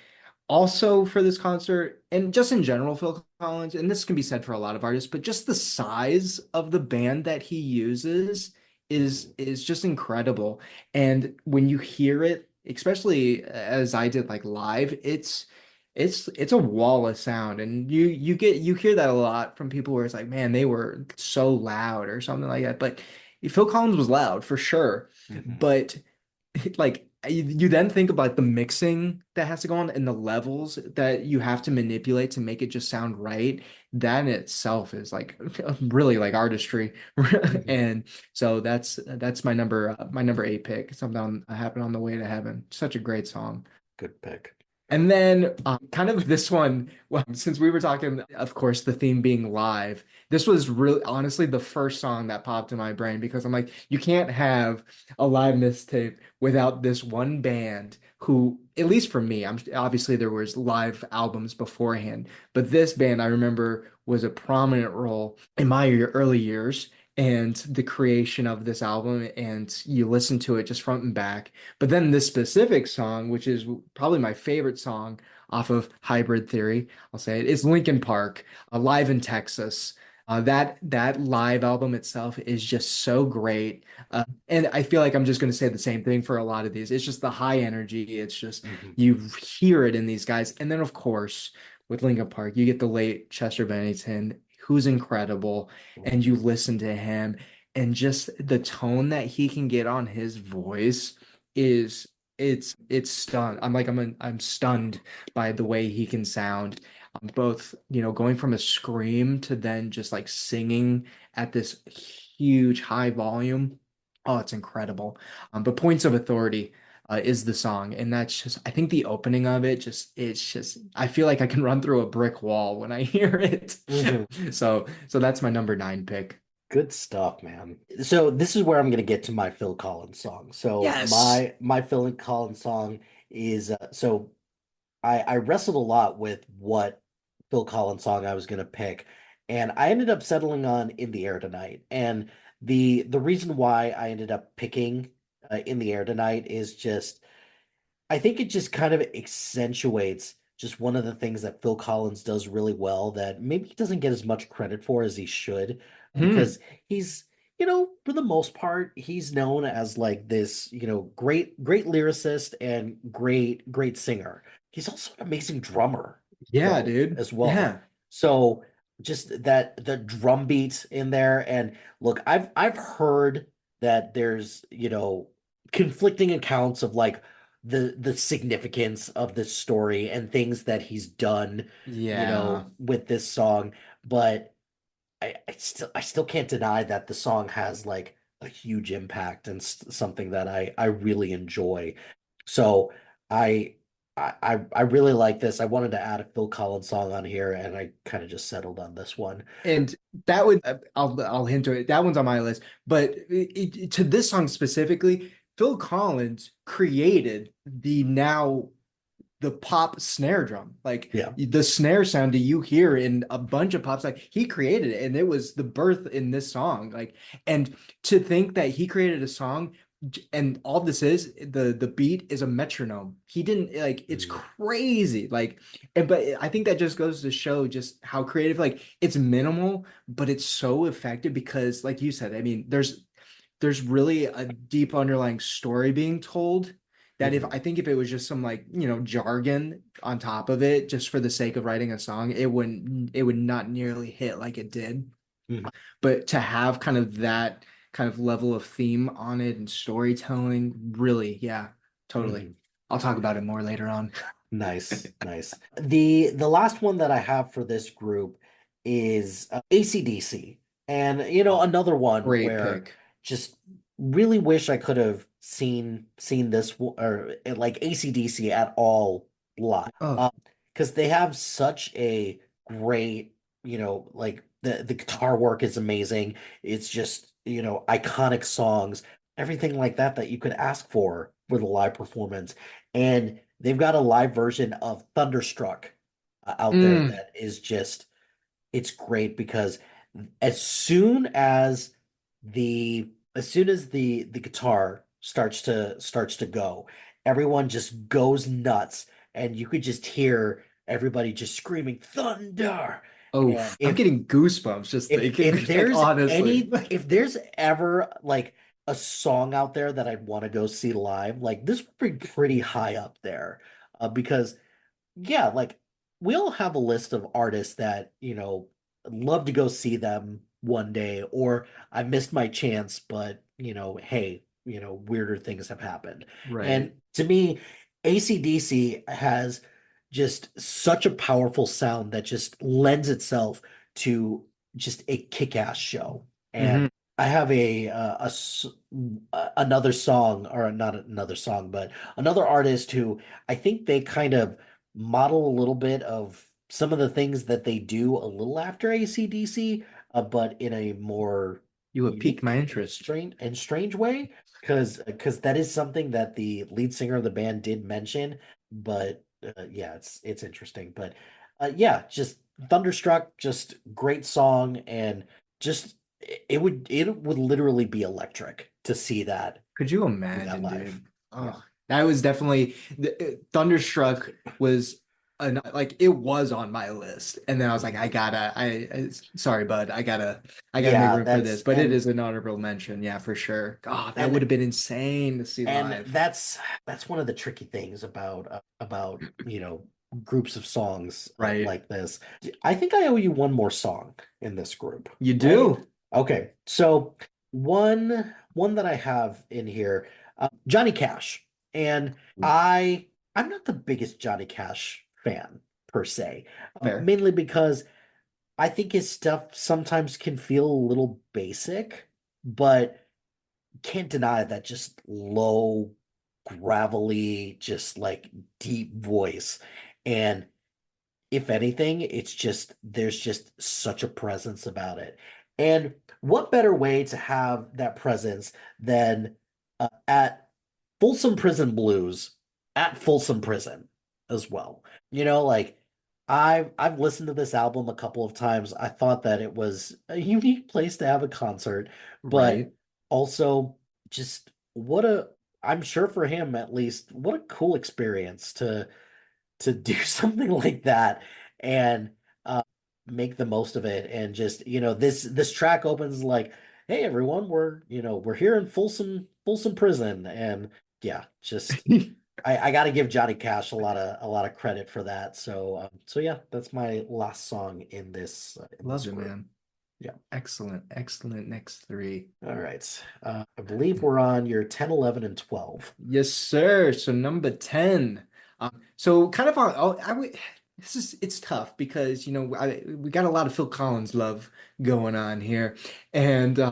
also for this concert and just in general, Phil Collins, and this can be said for a lot of artists, but just the size of the band that he uses is just incredible. And when you hear it, especially as I did like live, it's a wall of sound. And you hear that a lot from people where it's like, man, they were so loud or something like that. But Phil Collins was loud for sure. Mhm. But like you then think about the mixing that has to go on and the levels that you have to manipulate to make it just sound right. That in itself is like really like artistry. Mhm. And so that's my number 8 pick. Something happened on the way to heaven. Such a great song. Good pick. And then kind of this one, well, since we were talking, of course, the theme being live, this was really honestly the first song that popped in my brain because I'm like, you can't have a live mixtape without this one band who, at least for me, I'm obviously there was live albums beforehand, but this band I remember was a prominent role in my early years. And the creation of this album, and you listen to it just front and back. But then this specific song, which is probably my favorite song off of Hybrid Theory, I'll say it, is Linkin Park, live in Texas. That live album itself is just so great. And I feel like I'm just going to say the same thing for a lot of these. It's just the high energy. It's just Mhm. you hear it in these guys. And then of course, with Linkin Park, you get the late Chester Bennington, who's incredible, and you Mhm. listen to him and just the tone that he can get on his voice is it's stunned. I'm stunned by the way he can sound. Both, going from a scream to then just like singing at this huge high volume. Oh, it's incredible. But Points of Authority is the song, and that's just I think the opening of it it's just I feel like I can run through a brick wall when I hear it. Mhm. So that's my number 9 pick. Good stuff, man. So this is where I'm gonna get to my Phil Collins song. So Yes. my Phil Collins song is so I wrestled a lot with what Phil Collins song I was gonna pick, and I ended up settling on "In the Air Tonight." And the reason why I ended up picking "In the Air Tonight" is just I think it just kind of accentuates just one of the things that Phil Collins does really well that maybe he doesn't get as much credit for as he should, Hmm. because he's, for the most part, he's known as like this, great lyricist and great singer. He's also an amazing drummer, Yeah, though, dude. as well. Yeah. So just that the drum beat in there, and look, I've heard that there's, conflicting accounts of like the significance of this story and things that he's done, Yeah. with this song. But I still can't deny that the song has like a huge impact and something that I really enjoy. So I I really like this. I wanted to add a Phil Collins song on here, and I kind of just settled on this one. And that would I'll hint to it. That one's on my list. But to this song specifically, Phil Collins created the pop snare drum. Like Yeah. the snare sound that you hear in a bunch of pops, like he created it, and it was the birth in this song. Like, and to think that he created a song and all this is the beat is a metronome. He didn't like it's Mhm. crazy. Like, and but I think that just goes to show just how creative, like it's minimal, but it's so effective because, like you said, I mean, there's really a deep underlying story being told that if Mhm. I think if it was just some like, jargon on top of it just for the sake of writing a song, it would not nearly hit like it did. Mhm. But to have kind of that kind of level of theme on it and storytelling, really, yeah, totally. Mhm. I'll talk about it more later on. Nice, nice. The last one that I have for this group is AC/DC. And Oh, another one great where pick. just really wish I could have seen this or like AC/DC at all live. Oh, Because they have such a great, like the guitar work is amazing. It's just, iconic songs, everything like that that you could ask for with a live performance. And they've got a live version of Thunderstruck out there mm. that is just it's great because as soon as the guitar starts to go, everyone just goes nuts and you could just hear everybody just screaming thunder. Oh, And I'm if getting goosebumps just if thinking, if like there's honestly. any if there's ever like a song out there that I'd want to go see live, like this would be pretty high up there. Because yeah, like we all have a list of artists that, love to go see them one day, or I missed my chance, but hey, weirder things have happened. Right. And to me, AC/DC has just such a powerful sound that just lends itself to just a kick-ass show. And Hmm. I have another song, or not another song, but another artist who I think they kind of model a little bit of some of the things that they do a little after AC/DC, but in a more You have piqued unique my and interest. strange way, because that is something that the lead singer of the band did mention. But yeah, it's interesting. But yeah, just Thunderstruck, just great song, and just it would literally be electric to Could you see that imagine, live. dude? Yeah. Oh, that was definitely Thunderstruck was like it was on my list, and then I was like, Mhm. sorry, bud, I gotta make Yeah, room for that's this, but it is an honorable mention, yeah, for sure. Oh, that would and have been insane to see and live. that's one of the tricky things about groups of songs Right. like this. I think I owe you one more song in this group, You right? do. Okay, so one that I have in here, Johnny Cash, and I'm not the biggest Johnny Cash fan per se, Fair. mainly because I think his stuff sometimes can feel a little basic, but can't deny that just low, gravelly, just like deep voice. And if anything, it's just there's just such a presence about it. And what better way to have that presence than at Folsom Prison Blues at Folsom Prison as well. Like I've listened to this album a couple of times. I thought that it was a unique place to have a concert, but Right. also just what a I'm sure for him at least, what a cool experience to do something like that and make the most of it. And just this track opens like, hey everyone, we're here in Folsom Prison. And yeah, just I got to give Johnny Cash a lot of credit for that. So yeah, that's my last song in this Love it, group. man. Yeah. Excellent, excellent. Next three. All right. I believe we're on your 10, 11, and 12. Yes, sir. So number 10. So kind of on, oh, I would, this is, it's tough because, we got a lot of Phil Collins love going on here. And,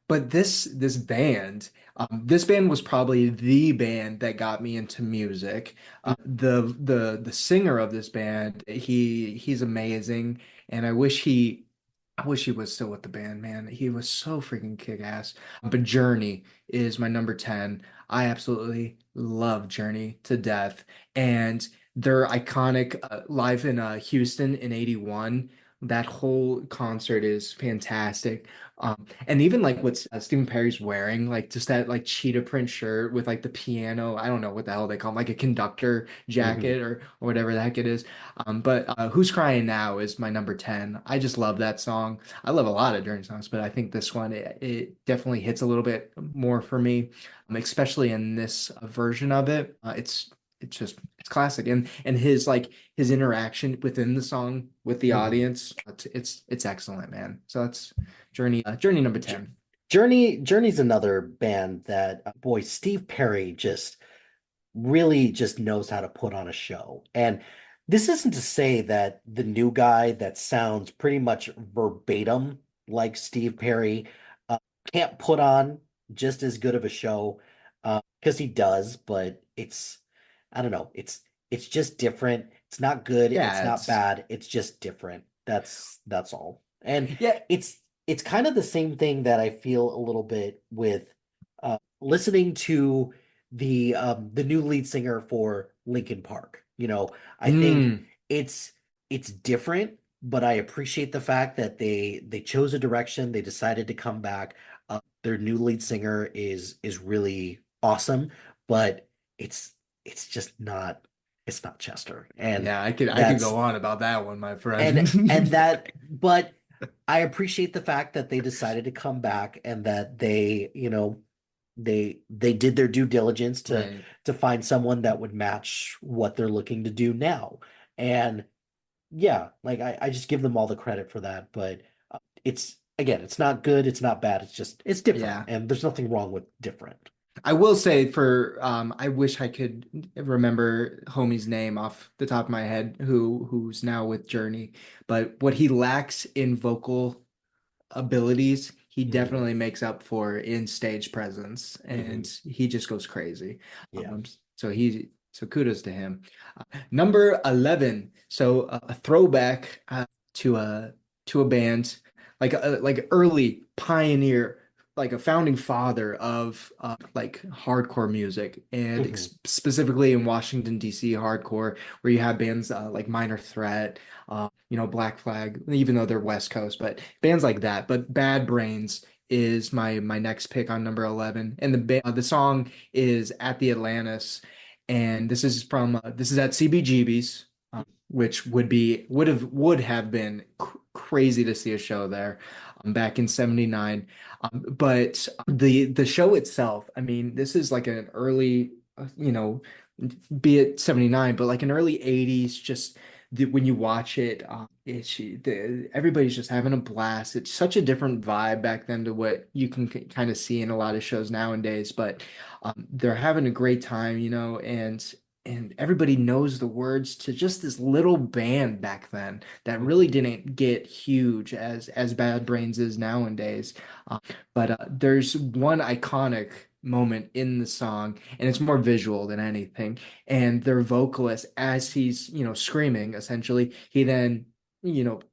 but this band was probably the band that got me into music. The singer of this band, he's amazing. And I wish he was still with the band, man. He was so freaking kick-ass. But Journey is my number 10. I absolutely love Journey to death. And their iconic live in Houston in 81, that whole concert is fantastic. And even like what Stephen Perry's wearing, like just that like cheetah print shirt with like the piano, I don't know what the hell they call 'em, like a conductor Hmm. jacket or whatever the heck it is. But Who's Crying Now is my number 10. I just love that song. I love a lot of Journey songs, but I think this one it definitely hits a little bit more for me, especially in this version of it. It's classic, and his interaction within the song with the Hmm. audience, it's excellent, man. So that's Journey number 10. Journey's another band that, boy, Steve Perry just really just knows how to put on a show. And this isn't to say that the new guy that sounds pretty much verbatim like Steve Perry uh, can't put on just as good of a show, because he does, but I don't know, it's just different. It's not good, it's Yeah, not it's bad, it's just different. That's all. And yeah. it's kind of the same thing that I feel a little bit with listening to the new lead singer for Linkin Park. I think Mm, it's it's different, but I appreciate the fact that they chose a direction, they decided to come back. Their new lead singer is really awesome, but it's it's just not it's not Chester. And yeah, I could go that's on about that one, my and friend. that but I appreciate the fact that they decided to come back and that they did their due diligence to Right. to find someone that would match what they're looking to do now. And yeah, like I just give them all the credit for that. But it's again, it's not good, it's not bad, it's different, Yeah. and there's nothing wrong with different. I will say I wish I could remember homie's name off the top of my head who's now with Journey, but what he lacks in vocal abilities, he Hmm. definitely makes up for in stage presence, and Hmm. he just goes crazy. Yeah. So kudos to him. Number 11. So a throwback to a to a band like early pioneer, like a founding father of like hardcore music, and Hmm. specifically in Washington D.C. hardcore, where you have bands like Minor Threat, Black Flag, even though they're West Coast, but bands like that. But Bad Brains is my next pick on number 11, and the song is At the Atlantis, and this is at CBGB's, which would have been crazy to see a show there back in '79. But the show itself, I mean, this is like an early, be it '79, but like an early '80s, just when you watch it, everybody's just having a blast. It's such a different vibe back then to what you can kind of see in a lot of shows nowadays, but they're having a great time, and everybody knows the words to just this little band back then that really Hmm. didn't get huge as Bad Brains is nowadays. But there's one iconic moment in the song, and it's more visual than anything. And their vocalist, as he's, screaming, essentially, he then,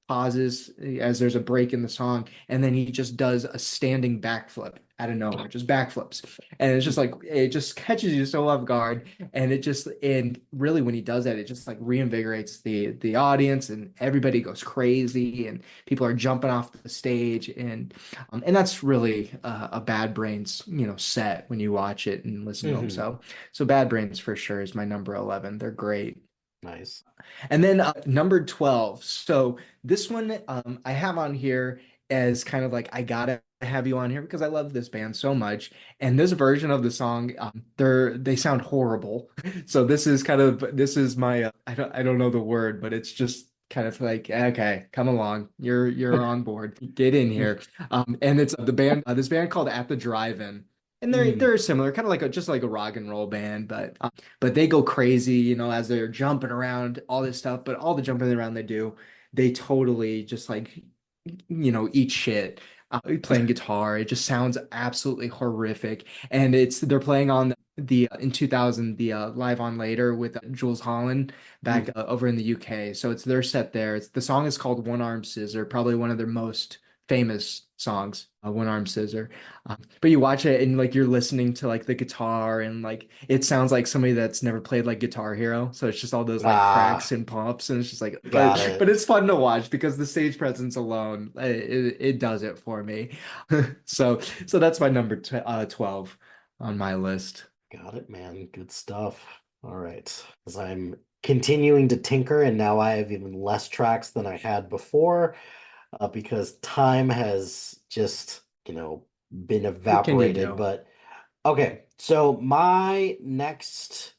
pauses as there's a break in the song, and then he just does a standing backflip out of nowhere, just backflips. And it's just like, it just catches you so off guard. And really when he does that, it just like reinvigorates the audience, and everybody goes crazy, and people are jumping off the stage, and that's really a Bad Brains, set when you watch it and listen to them. Hmm. So Bad Brains for sure is my number 11. They're great. Nice. And then number 12. So this one I have on here as kind of like I gotta have you on here because I love this band so much. And this version of the song, they sound horrible. So this is my I don't know the word, but it's just kind of like, okay, come along. You're on board. Get in here. And it's the band, this band called At the Drive-In. And Mm. they're similar, kind of like just like a rock and roll band, but they go crazy, as they're jumping around, all this stuff. But all the jumping around they do, they totally just like, eat shit. Playing guitar, it just sounds absolutely horrific. And they're playing on the in 2000 the Live on Later with Jules Holland back Mm. over in the UK. So it's their set there. The song is called One Arm Scissor, probably one of their most famous songs, One Arm Scissor. But you watch it and like you're listening to like the guitar and like it sounds like somebody that's never played like Guitar Hero. So it's just all those like cracks Ah, and pops and it's just like, got but it. it's fun to watch because the stage presence alone, it does it for me. So so that's my number 12 on my list. Got it, man. Good stuff. All right. As I'm continuing to tinker, and now I have even less tracks than I had before, because time has just, been What can you evaporated. do? But okay, so my next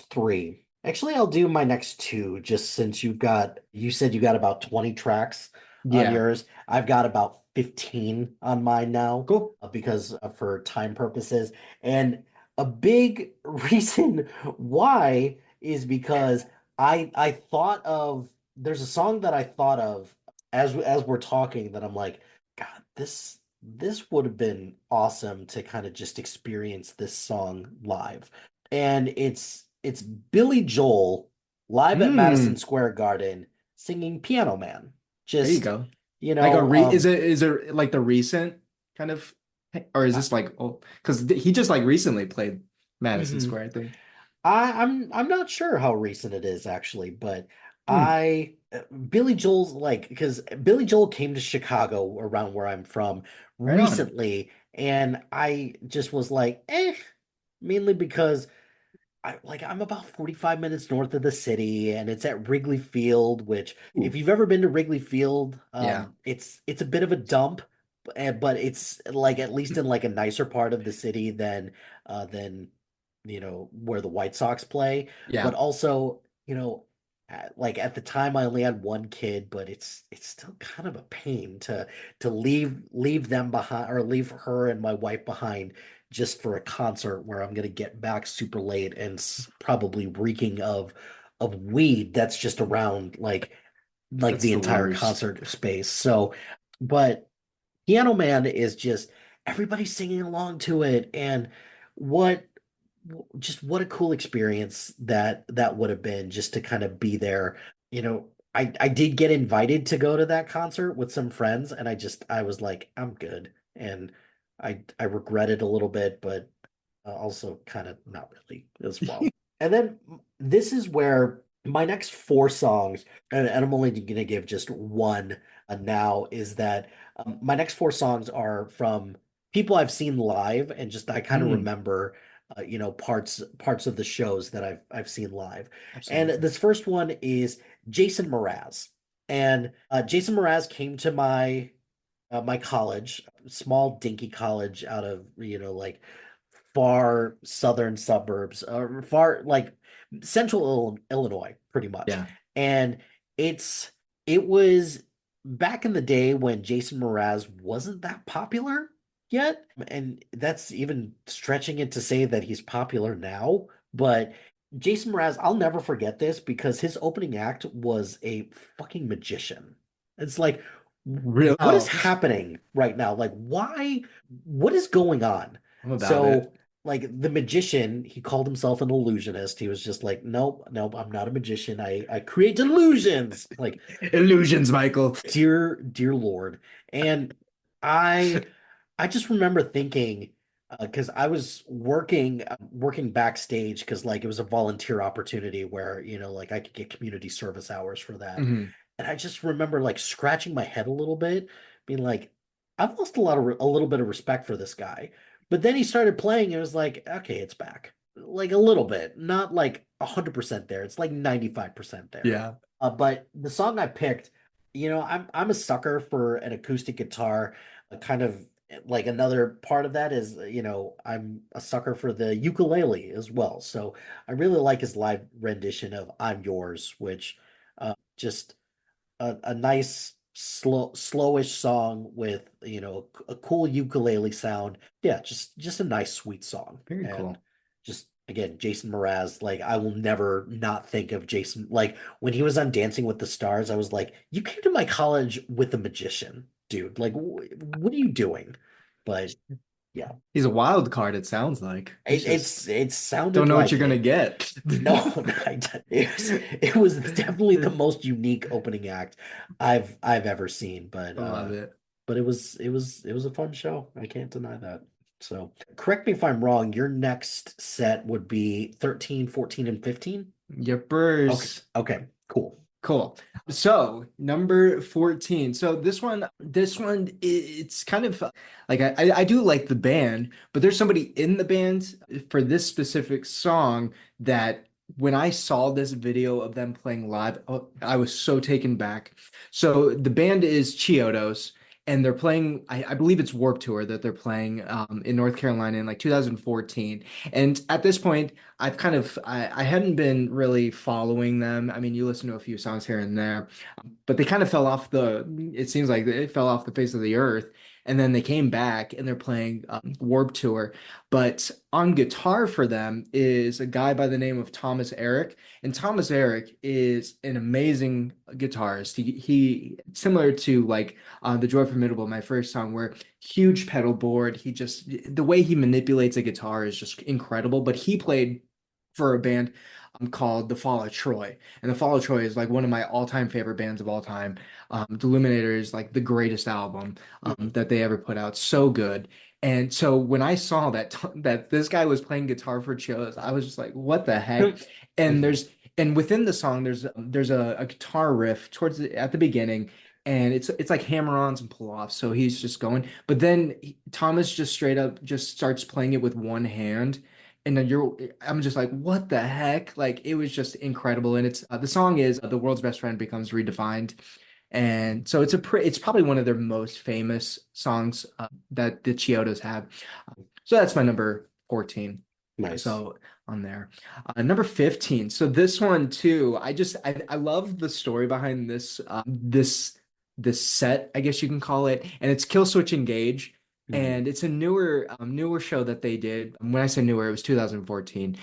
three. Actually, I'll do my next two just since you said you got about 20 tracks on Yeah, yours. I've got about 15 on mine now, cool. because for time purposes. And a big reason why is because I thought of there's a song that I thought of as we're talking that I'm like, God, this would have been awesome to kind of just experience this song live. And it's Billy Joel live at Madison Mm, Square Garden singing Piano Man. there you Just, go. you Like a know, is it like the recent kind of, or is I, this like, oh, because he just like recently played Madison mhm. Square, I think. I'm not sure how recent it is actually, but Hmm, Billy Joel's like because Billy Joel came to Chicago around where I'm from right on. recently, and I just was like, mainly because I'm about 45 minutes north of the city and it's at Wrigley Field, which if Ooh, you've ever been to Wrigley Field, yeah. it's a bit of a dump, but it's like at least in like a nicer part of the city than where the White Sox play. But Yeah. also, like at the time I only had one kid, but it's still kind of a pain to leave them behind or leave her and my wife behind just for a concert where I'm gonna get back super late and probably reeking of weed that's just around like That's the the entire worst. concert space. So, but Piano Man is just everybody singing along to it, and what just what a cool experience that would have been just to kind of be there. I did get invited to go to that concert with some friends, and I was like, I'm good, and I regret it a little bit, but also kind of not really as well. And then this is where my next four songs, and I'm only going to give just one now, is that my next four songs are from people I've seen live, and just I kind of Mm, remember, parts of the shows that I've seen live. And absolutely. this first one is Jason Mraz, and Jason Mraz came to my college, small dinky college out of like far southern suburbs, far like central Illinois, pretty much. Yeah. And it's it was back in the day when Jason Mraz wasn't that popular yet, and that's even stretching it to say that he's popular now. But Jason Mraz, I'll never forget this because his opening act was a fucking magician. It's like, Real. what is Oh, happening right now? Like, why? What is going on? I'm about it. So, like the magician, he called himself an illusionist. He was just like, nope, nope, I'm not a magician. I create illusions. Like, Illusions, Michael. dear Lord. And I I just remember thinking, because I was working backstage because like it was a volunteer opportunity where like I could get community service hours for that, Hmm. and I just remember like scratching my head a little bit, being like, I've lost a little bit of respect for this guy. But then he started playing, and it was like, okay, it's back, like a little bit, not like 100% there. It's like 95% there. Yeah. But the song I picked, I'm a sucker for an acoustic guitar. Kind of like another part of that is, I'm a sucker for the ukulele as well. So I really like his live rendition of "I'm Yours," which just a nice slowish song with a cool ukulele sound. Yeah, just a nice sweet song. Very And cool. just again, Jason Mraz, like I will never not think of Jason. Like when he was on Dancing with the Stars, I was like, you came to my college with a magician, dude. Like what are you doing? But yeah, He's a wild card, it sounds like. It's just it don't sounded know what like you're gonna it. get. No, it was definitely the most unique opening act I've ever seen, I love it. but it was a fun show. I can't deny that. So, correct me if I'm wrong, your next set would be 13, 14, and 15? Okay. Yippers. Okay, cool. Cool. So number 14. So this one, it's kind of like I do like the band, but there's somebody in the band for this specific song that when I saw this video of them playing live, oh, I was so taken back. So the band is Chiodos, and they're playing, I believe it's Warped Tour that they're playing in North Carolina in like 2014. And at this point, I hadn't been really following them. I mean, you listen to a few songs here and there, but they kind of fell off it seems like they fell off the face of the earth. And then they came back and they're playing Warped Tour. But on guitar for them is a guy by the name of Thomas Eric. And Thomas Eric is an amazing guitarist. He similar to like The Joy Formidable, my first song, where huge pedal board. The way he manipulates a guitar is just incredible. But he played for a band called The Fall of Troy. And The Fall of Troy is like one of my all-time favorite bands of all time. Deluminator is like the greatest album Mhm. that they ever put out. So good. And so when I saw that this guy was playing guitar for Chills, I was just like, what the heck? And Mhm. there's and within the song, there's a guitar riff at the beginning, and it's like hammer-ons and pull-offs. So he's just going, but then Thomas just straight up just starts playing it with one hand, and then I'm just like, what the heck? Like it was just incredible. And it's the song is The World's Best Friend Becomes Redefined. And so it's probably one of their most famous songs that the Chiodos have. So that's my number 14. Nice. So on there. Number 15. So this one too, I love the story behind this set, I guess you can call it. And it's Kill Switch Engage. Mhm. And it's a newer show that they did. When I say newer, it was 2014.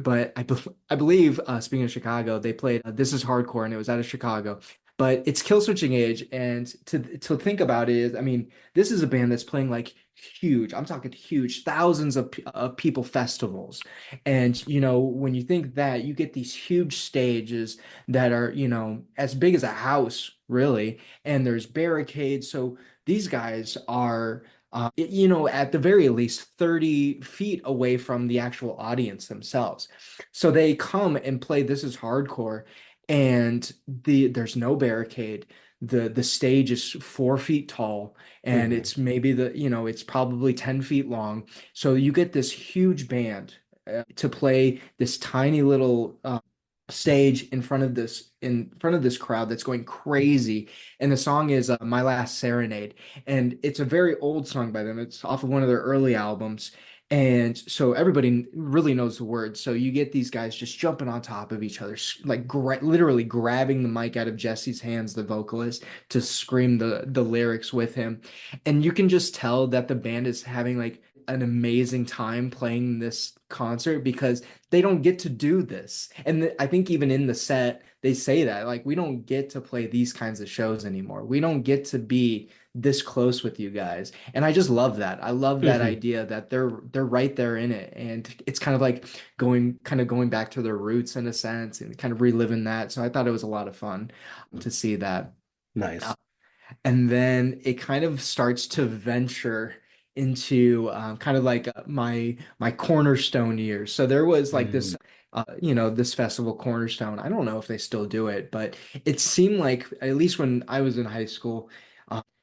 But I believe speaking of Chicago, they played This Is Hardcore, and it was out of Chicago. But it's Kill Switching Age, and to think about it is, I mean, this is a band that's playing like huge. I'm talking huge, thousands of people festivals, and when you think that, you get these huge stages that are as big as a house, really, and there's barricades. So these guys are. At the very least 30 feet away from the actual audience themselves. So they come and play This Is Hardcore, and there's no barricade. The stage is 4 feet tall, and Mhm. it's maybe it's probably 10 feet long. So you get this huge band to play this tiny little stage in front of this crowd that's going crazy. And the song is My Last Serenade, and it's a very old song by them. It's off of one of their early albums, and so everybody really knows the words. So you get these guys just jumping on top of each other, like literally grabbing the mic out of Jesse's hands, the vocalist, to scream the lyrics with him. And you can just tell that the band is having like an amazing time playing this concert because they don't get to do this. And I think even in the set, they say that like we don't get to play these kinds of shows anymore. We don't get to be this close with you guys. And I just love that. I love that Mhm. idea that they're right there in it. And it's kind of like going back to their roots in a sense and kind of reliving that. So I thought it was a lot of fun to see that. Nice. And then it kind of starts to venture into kind of like my cornerstone years. So there was like Mm. this festival Cornerstone. I don't know if they still do it, but it seemed like at least when I was in high school,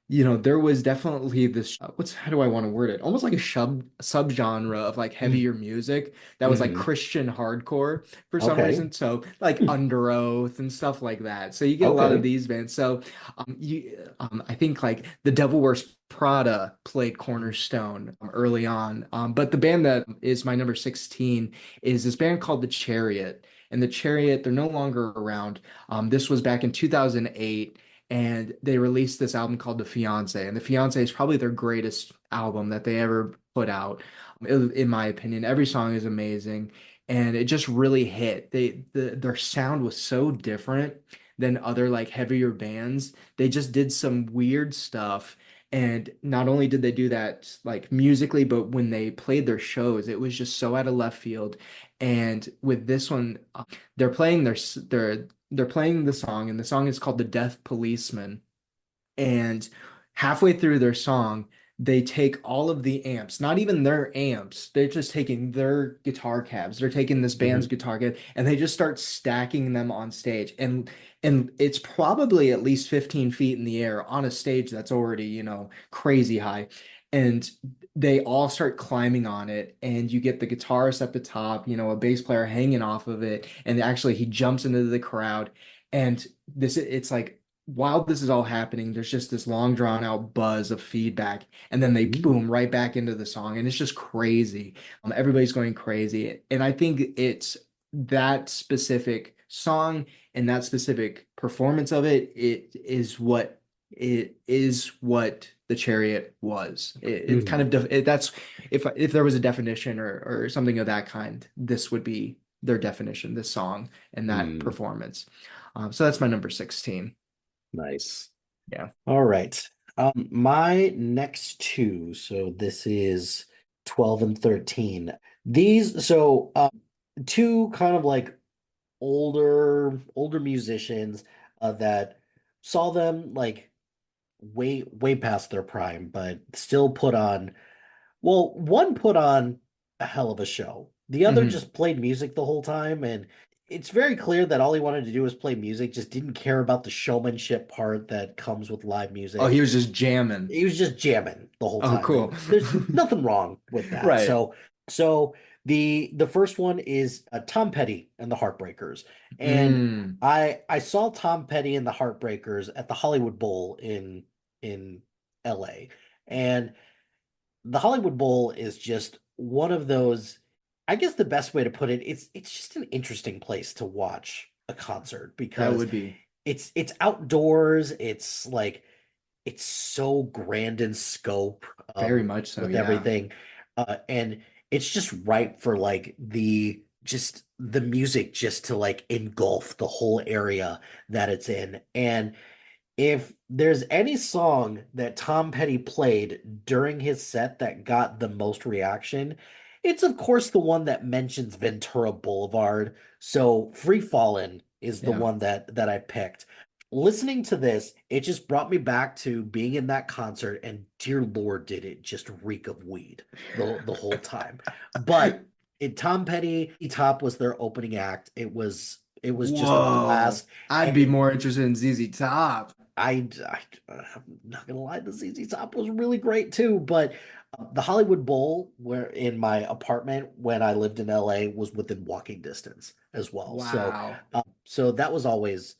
there was definitely this how do I want to word it? Almost like a subgenre of like heavier music that was like Mhm. Christian hardcore for some Okay. reason. So like Under Oath and stuff like that. So you get a lot of Okay. these bands. So I think like The Devil Wears Prada played Cornerstone early on. But the band that is my number 16 is this band called The Chariot. And the Chariot, they're no longer around. This was back in 2008, and they released this album called The Fiance. And The Fiance is probably their greatest album that they ever put out, in my opinion. Every song is amazing, and it just really hit. Their sound was so different than other like heavier bands. They just did some weird stuff. And not only did they do that like musically, but when they played their shows, it was just so out of left field. And with this one, they're playing they're playing the song, and the song is called "The Death Policeman." And halfway through their song, they take all of the amps, not even their amps, they're just taking their guitar cabs. They're taking this band's Hmm. guitar cab and they just start stacking them on stage. And it's probably at least 15 feet in the air on a stage that's already, crazy high. And they all start climbing on it, and you get the guitarist at the top, a bass player hanging off of it, and actually he jumps into the crowd. And it's like while this is all happening, there's just this long drawn out buzz of feedback, and then they boom right back into the song, and it's just crazy. Everybody's going crazy, and I think it's that specific song and that specific performance of it. It is what the Chariot was. It kind Hmm. of that's if there was a definition or something of that kind, this would be their definition. This song and that Hmm. performance. So that's my number 16. Nice. Yeah. All right. My next two, so this is 12 and 13. These, so two kind of like older musicians that saw them like way past their prime, but still put on, well, one put on a hell of a show. The other Hmm. just played music the whole time, and it's very clear that all he wanted to do was play music, just didn't care about the showmanship part that comes with live Oh, music. he was just jamming. He was just jamming the whole Oh, time, and cool. there's nothing wrong with that. Right. So the first one is Tom Petty and the Heartbreakers, and Mm. I saw Tom Petty and the Heartbreakers at the Hollywood Bowl in LA, and the Hollywood Bowl is just one of those, I guess the best way to put it, it's just an interesting place to watch a concert That because would be it's outdoors, it's like it's so grand in scope very much so. with Yeah. everything. And it's just right for like the music just to like engulf the whole area that it's in. And if there's any song that Tom Petty played during his set that got the most reaction, it's of course the one that mentions Ventura Boulevard. So Free Fallin' is the Yeah. one that I picked. Listening to this, it just brought me back to being in that concert, and dear Lord, did it just reek of weed the whole time. But Tom Petty, Top was their opening act. It was just a Whoa. blast. I'd be And more interested in ZZ Top. I'm not gonna lie, the ZZ Top was really great too. But the Hollywood Bowl, where in my apartment when I lived in LA, was within walking distance as well. Wow. So that was always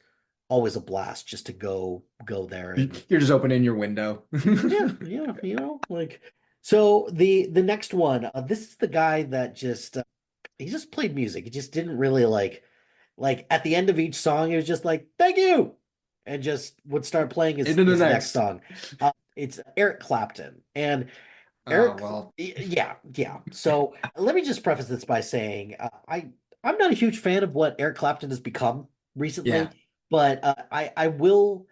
a blast just to go there and You're just opening your window. yeah, like so the next one. This is the guy that just he just played music. He just didn't really like at the end of each song, he was just like, "Thank you," and just would start playing his Into the his next next. song. It's Eric Clapton, and Oh, well. yeah. So let me just preface this by saying I'm not a huge fan of what Eric Clapton has become Yeah. recently, but I will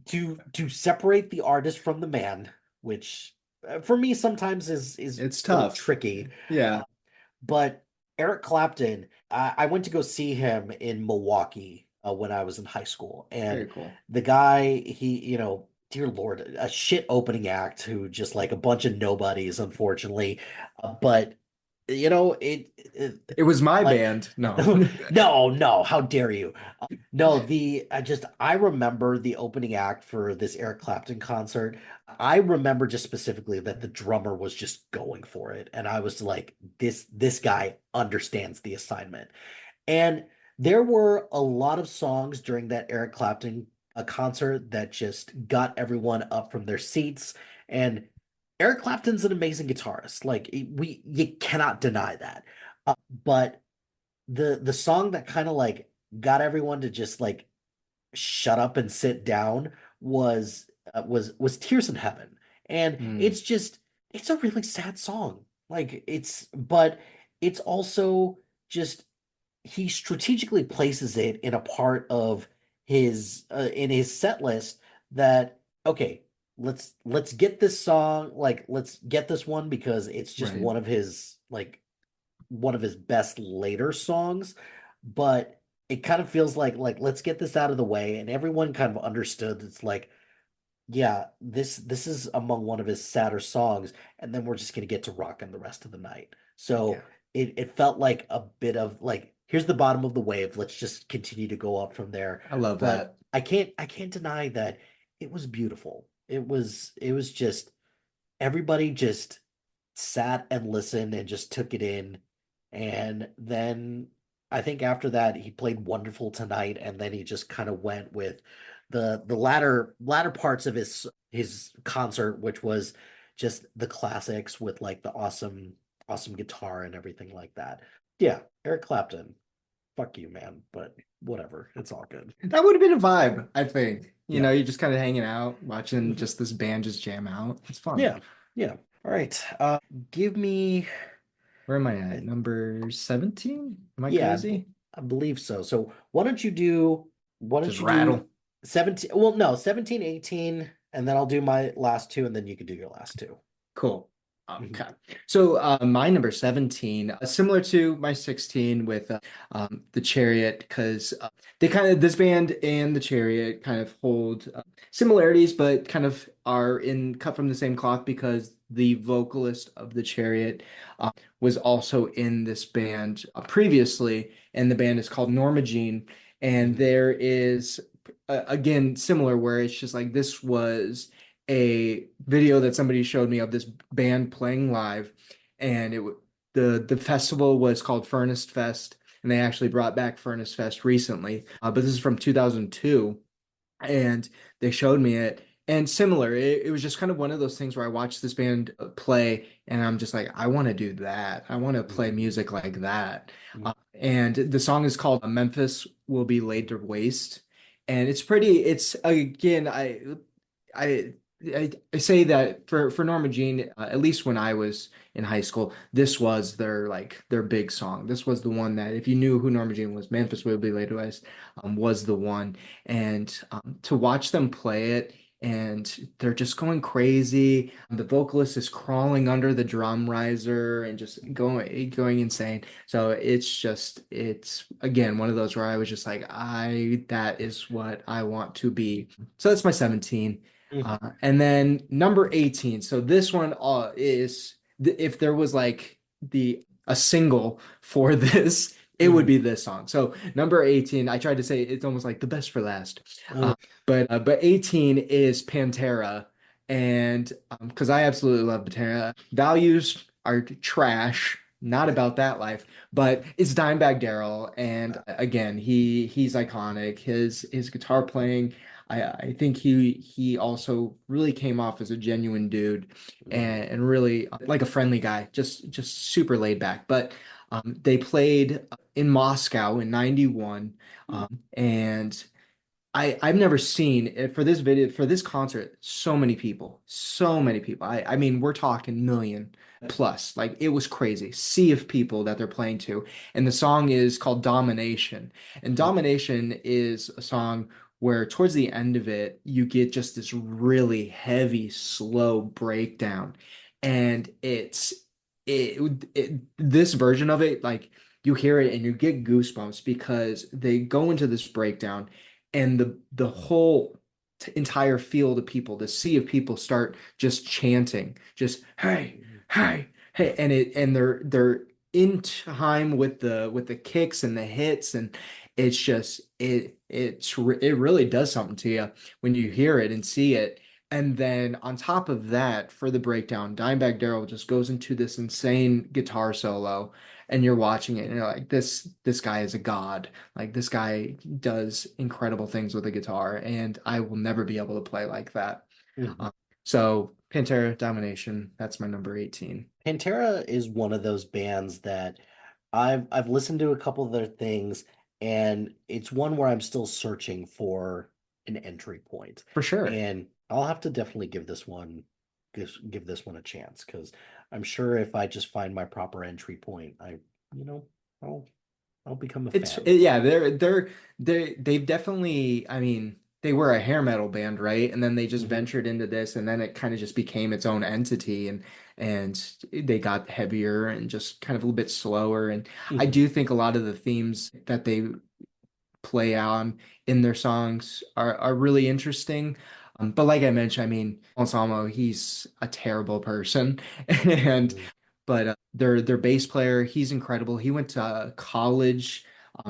to separate the artist from the man, which for me sometimes is It's a little tough. tricky. Yeah. But Eric Clapton, I went to go see him in Milwaukee when I was in high school, and Very cool. the guy, dear Lord, a shit opening act who just like a bunch of nobodies, unfortunately. But It was my like band. No. no, how dare you? No, I remember the opening act for this Eric Clapton concert. I remember just specifically that the drummer was just going for it, and I was like, this guy understands the assignment. And there were a lot of songs during that Eric Clapton concert that just got everyone up from their seats. And Eric Clapton's an amazing guitarist. Like you cannot deny that. But the song that kind of like got everyone to just like shut up and sit down was Tears in Heaven. And Mm, it's just it's a really sad song. Like but it's also just he strategically places it in a part of his in his set list that okay, let's get this song, like let's get this one because it's just right. one of his best later songs, but it kind of feels like let's get this out of the way, and everyone kind of understood it's like, yeah, this is among one of his sadder songs, and then we're just gonna get to rocking the rest of the night. Yeah, So it felt like a bit of like, here's the bottom of the wave, let's just continue to go up from there. I love But that. I can't deny that it was beautiful. It was just everybody just sat and listened and just took it in. And then I think after that he played Wonderful Tonight, and then he just kind of went with the latter parts of his concert, which was just the classics with like the awesome guitar and everything like that. Yeah, Eric Clapton, fuck you, man, but whatever, it's all good. That would have been a vibe, I think. You Yeah. know, you're just kind of hanging out, watching Mhm. just this band just jam out. It's fun. Yeah. Yeah. All right. Give me Where am I at? Number 17? Am I Yeah, crazy? I believe so. So why Just don't you do rattle. 17, well, no, 17, 18, and then I'll do my last two, and then you can do your last two. Cool. Mhm. Okay. So my number 17, similar to my 16 with the Chariot, because they kind of, this band and the Chariot kind of hold similarities, but kind of are in cut from the same cloth because the vocalist of the Chariot was also in this band previously, and the band is called Norma Jean. And Mhm. there is, again, similar where it's just like this was a video that somebody showed me of this band playing live, and the festival was called Furnace Fest, and they actually brought back Furnace Fest recently. But this is from 2002, and they showed me it. And similar, it was just kind of one of those things where I watched this band play, and I'm just like, I want to do that. I want to play Mhm. music like that. Mhm. And the song is called Memphis Will Be Laid to Waste. And it's pretty, it's again, I I say that for Norma Jean, at least when I was in high school, this was their like their big song. This was the one that if you knew who Norma Jean was, Memphis Will Be Laid to Waste was the one. And to watch them play it, and they're just going crazy. The vocalist is crawling under the drum riser and just going insane. So it's again one of those where I was just like, I that is what I want to be. So that's my 17. Mhm. And then number 18. So this one is if there was like the a single for this, it would Mhm. be this song. So number 18, I tried to say it's almost like the best for last. Mhm. But 18 is Pantera. And because I absolutely love Pantera. Values are trash, not about that life, but it's Dimebag Darrell. And again, he's iconic. His guitar playing. I think he also really came off as a genuine dude Mhm. and really like a friendly guy, just super laid back. But they played in Moscow in '91, and I've never seen for this video for this concert so many people. I mean we're talking million plus. Like it was crazy. Sea of people that they're playing to. And the song is called Domination. And Mhm. Domination is a song where towards the end of it you get just this really heavy slow breakdown. And this version of it like you hear it and you get goosebumps because they go into this breakdown and the whole entire field of people, the sea of people start just chanting, just hey, Mhm. hey, hey, and they're in time with the kicks and the hits, and it's just it really does something to you when you hear it and see it. And then on top of that, for the breakdown, Dimebag Darrell just goes into this insane guitar solo, and you're watching it, and you're like, this guy is a god. Like this guy does incredible things with a guitar, and I will never be able to play like that. Mhm. Um, so Pantera Domination, that's my number 18. Pantera is one of those bands that I've listened to a couple of their things, and it's one where I'm still searching for an entry point. For sure. And I'll have to definitely give this one a chance because I'm sure if I just find my proper entry point, you know, I'll I'll become a fan. Yeah, they've definitely, I mean, they were a hair metal band, right? And then they just Hmm. ventured into this, and then it kind of just became its own entity, and they got heavier and just kind of a little bit slower. And I Hmm. do think a lot of the themes that they play on in their songs are really interesting. But like I mentioned, I mean, Anselmo, he's a terrible person, and Hmm. but their bass player, he's incredible. He went to college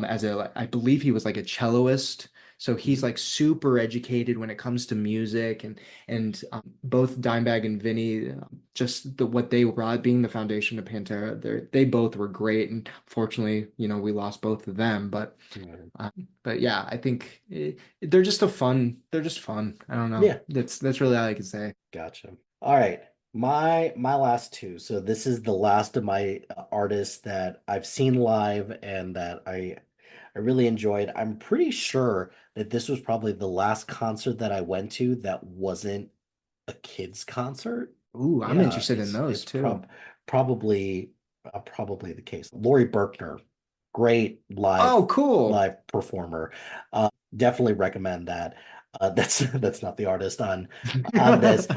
as a, I believe he was like a celloist. So he's Hmm. like super educated when it comes to music, and both Dimebag and Vinny, just what they brought, being the foundation of Pantera, they both were great. And fortunately, we lost both of them. But yeah, I think they're just fun. I don't know. Yeah, That's really all I can say. gotcha. All right. My last two. So this is the last of my artists that I've seen live and that I really enjoyed. I'm pretty sure that this was probably the last concert that I went to that wasn't a kids concert. Ooh, I'm Yeah, interested in those it's too. probably probably the case. Lori Berkner, great Oh, cool. live performer. Definitely recommend that. That's not the artist on this.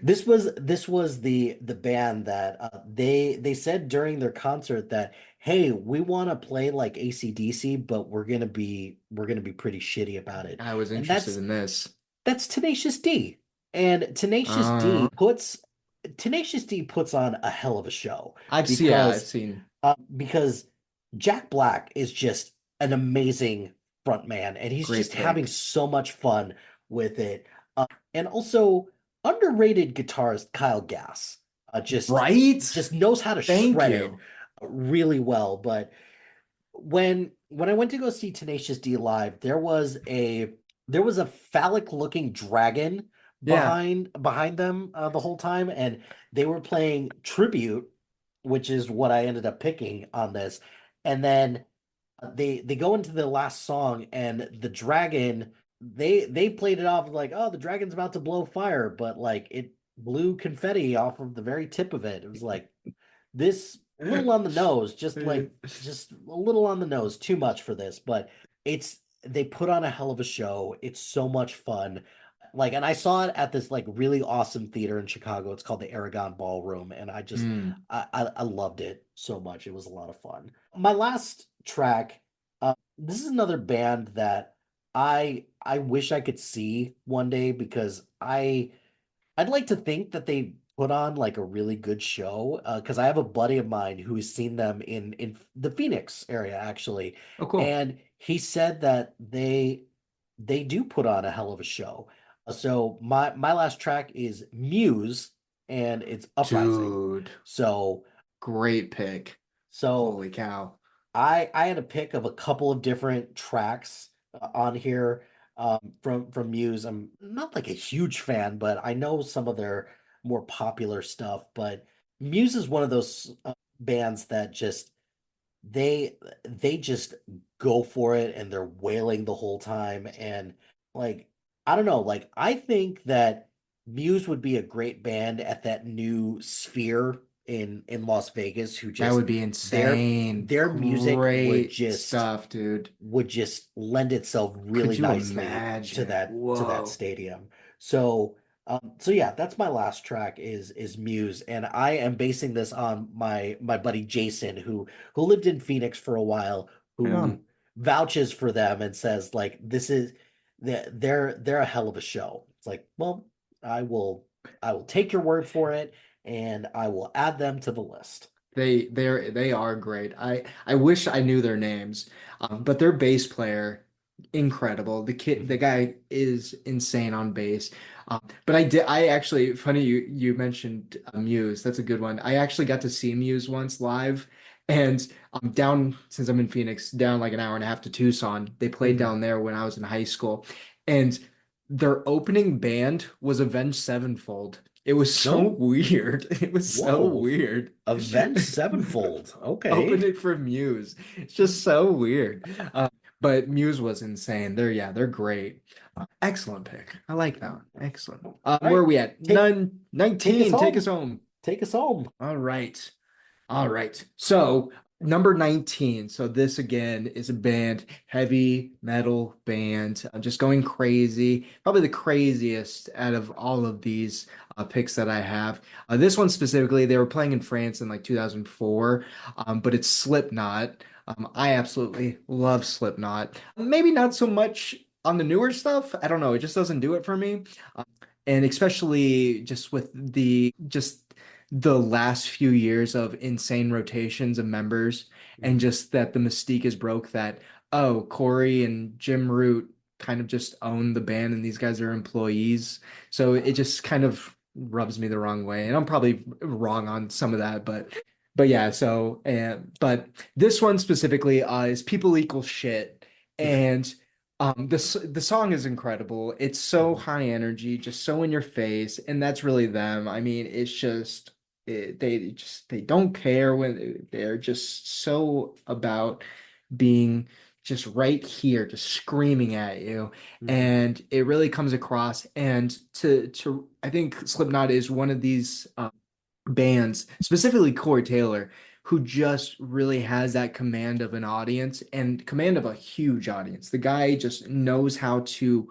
This was the band that they said during their concert that, hey, we want to play like AC/DC, but we're gonna be pretty shitty about it. I was And interested in this. that's Tenacious D. And Tenacious D puts on a hell of a show Yeah, I've because seen because Jack Black is just an amazing front man and he's great just having pick. so much fun with it. And also underrated guitarist Kyle Gass Right? just knows how to Thank shred it you. really well. But when I went to go see Tenacious D live, there was a phallic looking dragon Yeah. behind them the whole time, and they were playing Tribute, which is what I ended up picking on this. And then they go into the last song, and the dragon they played it off like, oh, the dragon's about to blow fire, but like it blew confetti off of the very tip of it. It was like this a little on the nose, just a little on the nose, too much for this, but they put on a hell of a show. It's so much fun. Like, and I saw it at this like really awesome theater in Chicago. It's called the Aragon Ballroom, and Mm. I loved it so much. It was a lot of fun. My last track, this is another band that I wish I could see one day because I'd like to think that they put on like a really good show because I have a buddy of mine who's seen them in the Phoenix area actually, Oh, cool. and he said that they do put on a hell of a show. So my last track is Muse, and it's Uprising. Dude, So great pick. so Holy cow. I had a pick of a couple of different tracks on here from Muse. I'm not like a huge fan, but I know some of their more popular stuff. But Muse is one of those bands that they just go for it and they're wailing the whole time. And like I don't know, like I think that Muse would be a great band at that new Sphere in Las Vegas who That just would be their insane. their music Great stuff, dude. would just lend itself really Could you nicely imagine? to that Whoa. stadium. So so yeah, that's my last track is Muse, and I am basing this on my buddy Jason who lived in Phoenix for a while, Right on. who vouches for them and says like this is they're a hell of a show. It's like, well, I will take your word for it and I will add them to the list. They are great. I wish I knew their names, but their bass player, incredible. The Mhm. guy is insane on bass. But I actually funny you mentioned Muse. That's a good one. I actually got to see Muse once live, and down since I'm in Phoenix, down like an hour and a half to Tucson. They played Mhm. down there when I was in high school, and their opening band was Avenged Sevenfold. It was so No. weird. It was so Whoa. weird. Avenged Sevenfold. Opened Okay. it for Muse. It's just so weird. But Muse was insane. They're great. Excellent pick. I like that one. Excellent. All Where are right. we at? Take None, take us 19. Take us home. home. Take us home. All right. All right. So, number 19. So, this again is a band, heavy metal band. I'm just going crazy. Probably the craziest out of all of these picks that I have. This one specifically, they were playing in France in like 2004, but it's Slipknot. I absolutely love Slipknot. Maybe not so much on the newer stuff. I don't know. It just doesn't do it for me. And especially just with the last few years of insane rotations of members and Mhm. just that the mystique is broke that, oh, Corey and Jim Root kind of just own the band and these guys are employees. So it just kind of rubs me the wrong way. And I'm probably wrong on some of that, but yeah, so but this one specifically is People Equal Shit. And the song is incredible. It's so Mhm. high energy, just so in your face, and that's really them. I mean, it's just they don't care when they're just so about being just right here, just screaming at you, Mhm. and it really comes across. And to I think Slipknot is one of these bands, specifically Corey Taylor, who just really has that command of an audience and command of a huge audience. The guy just knows how to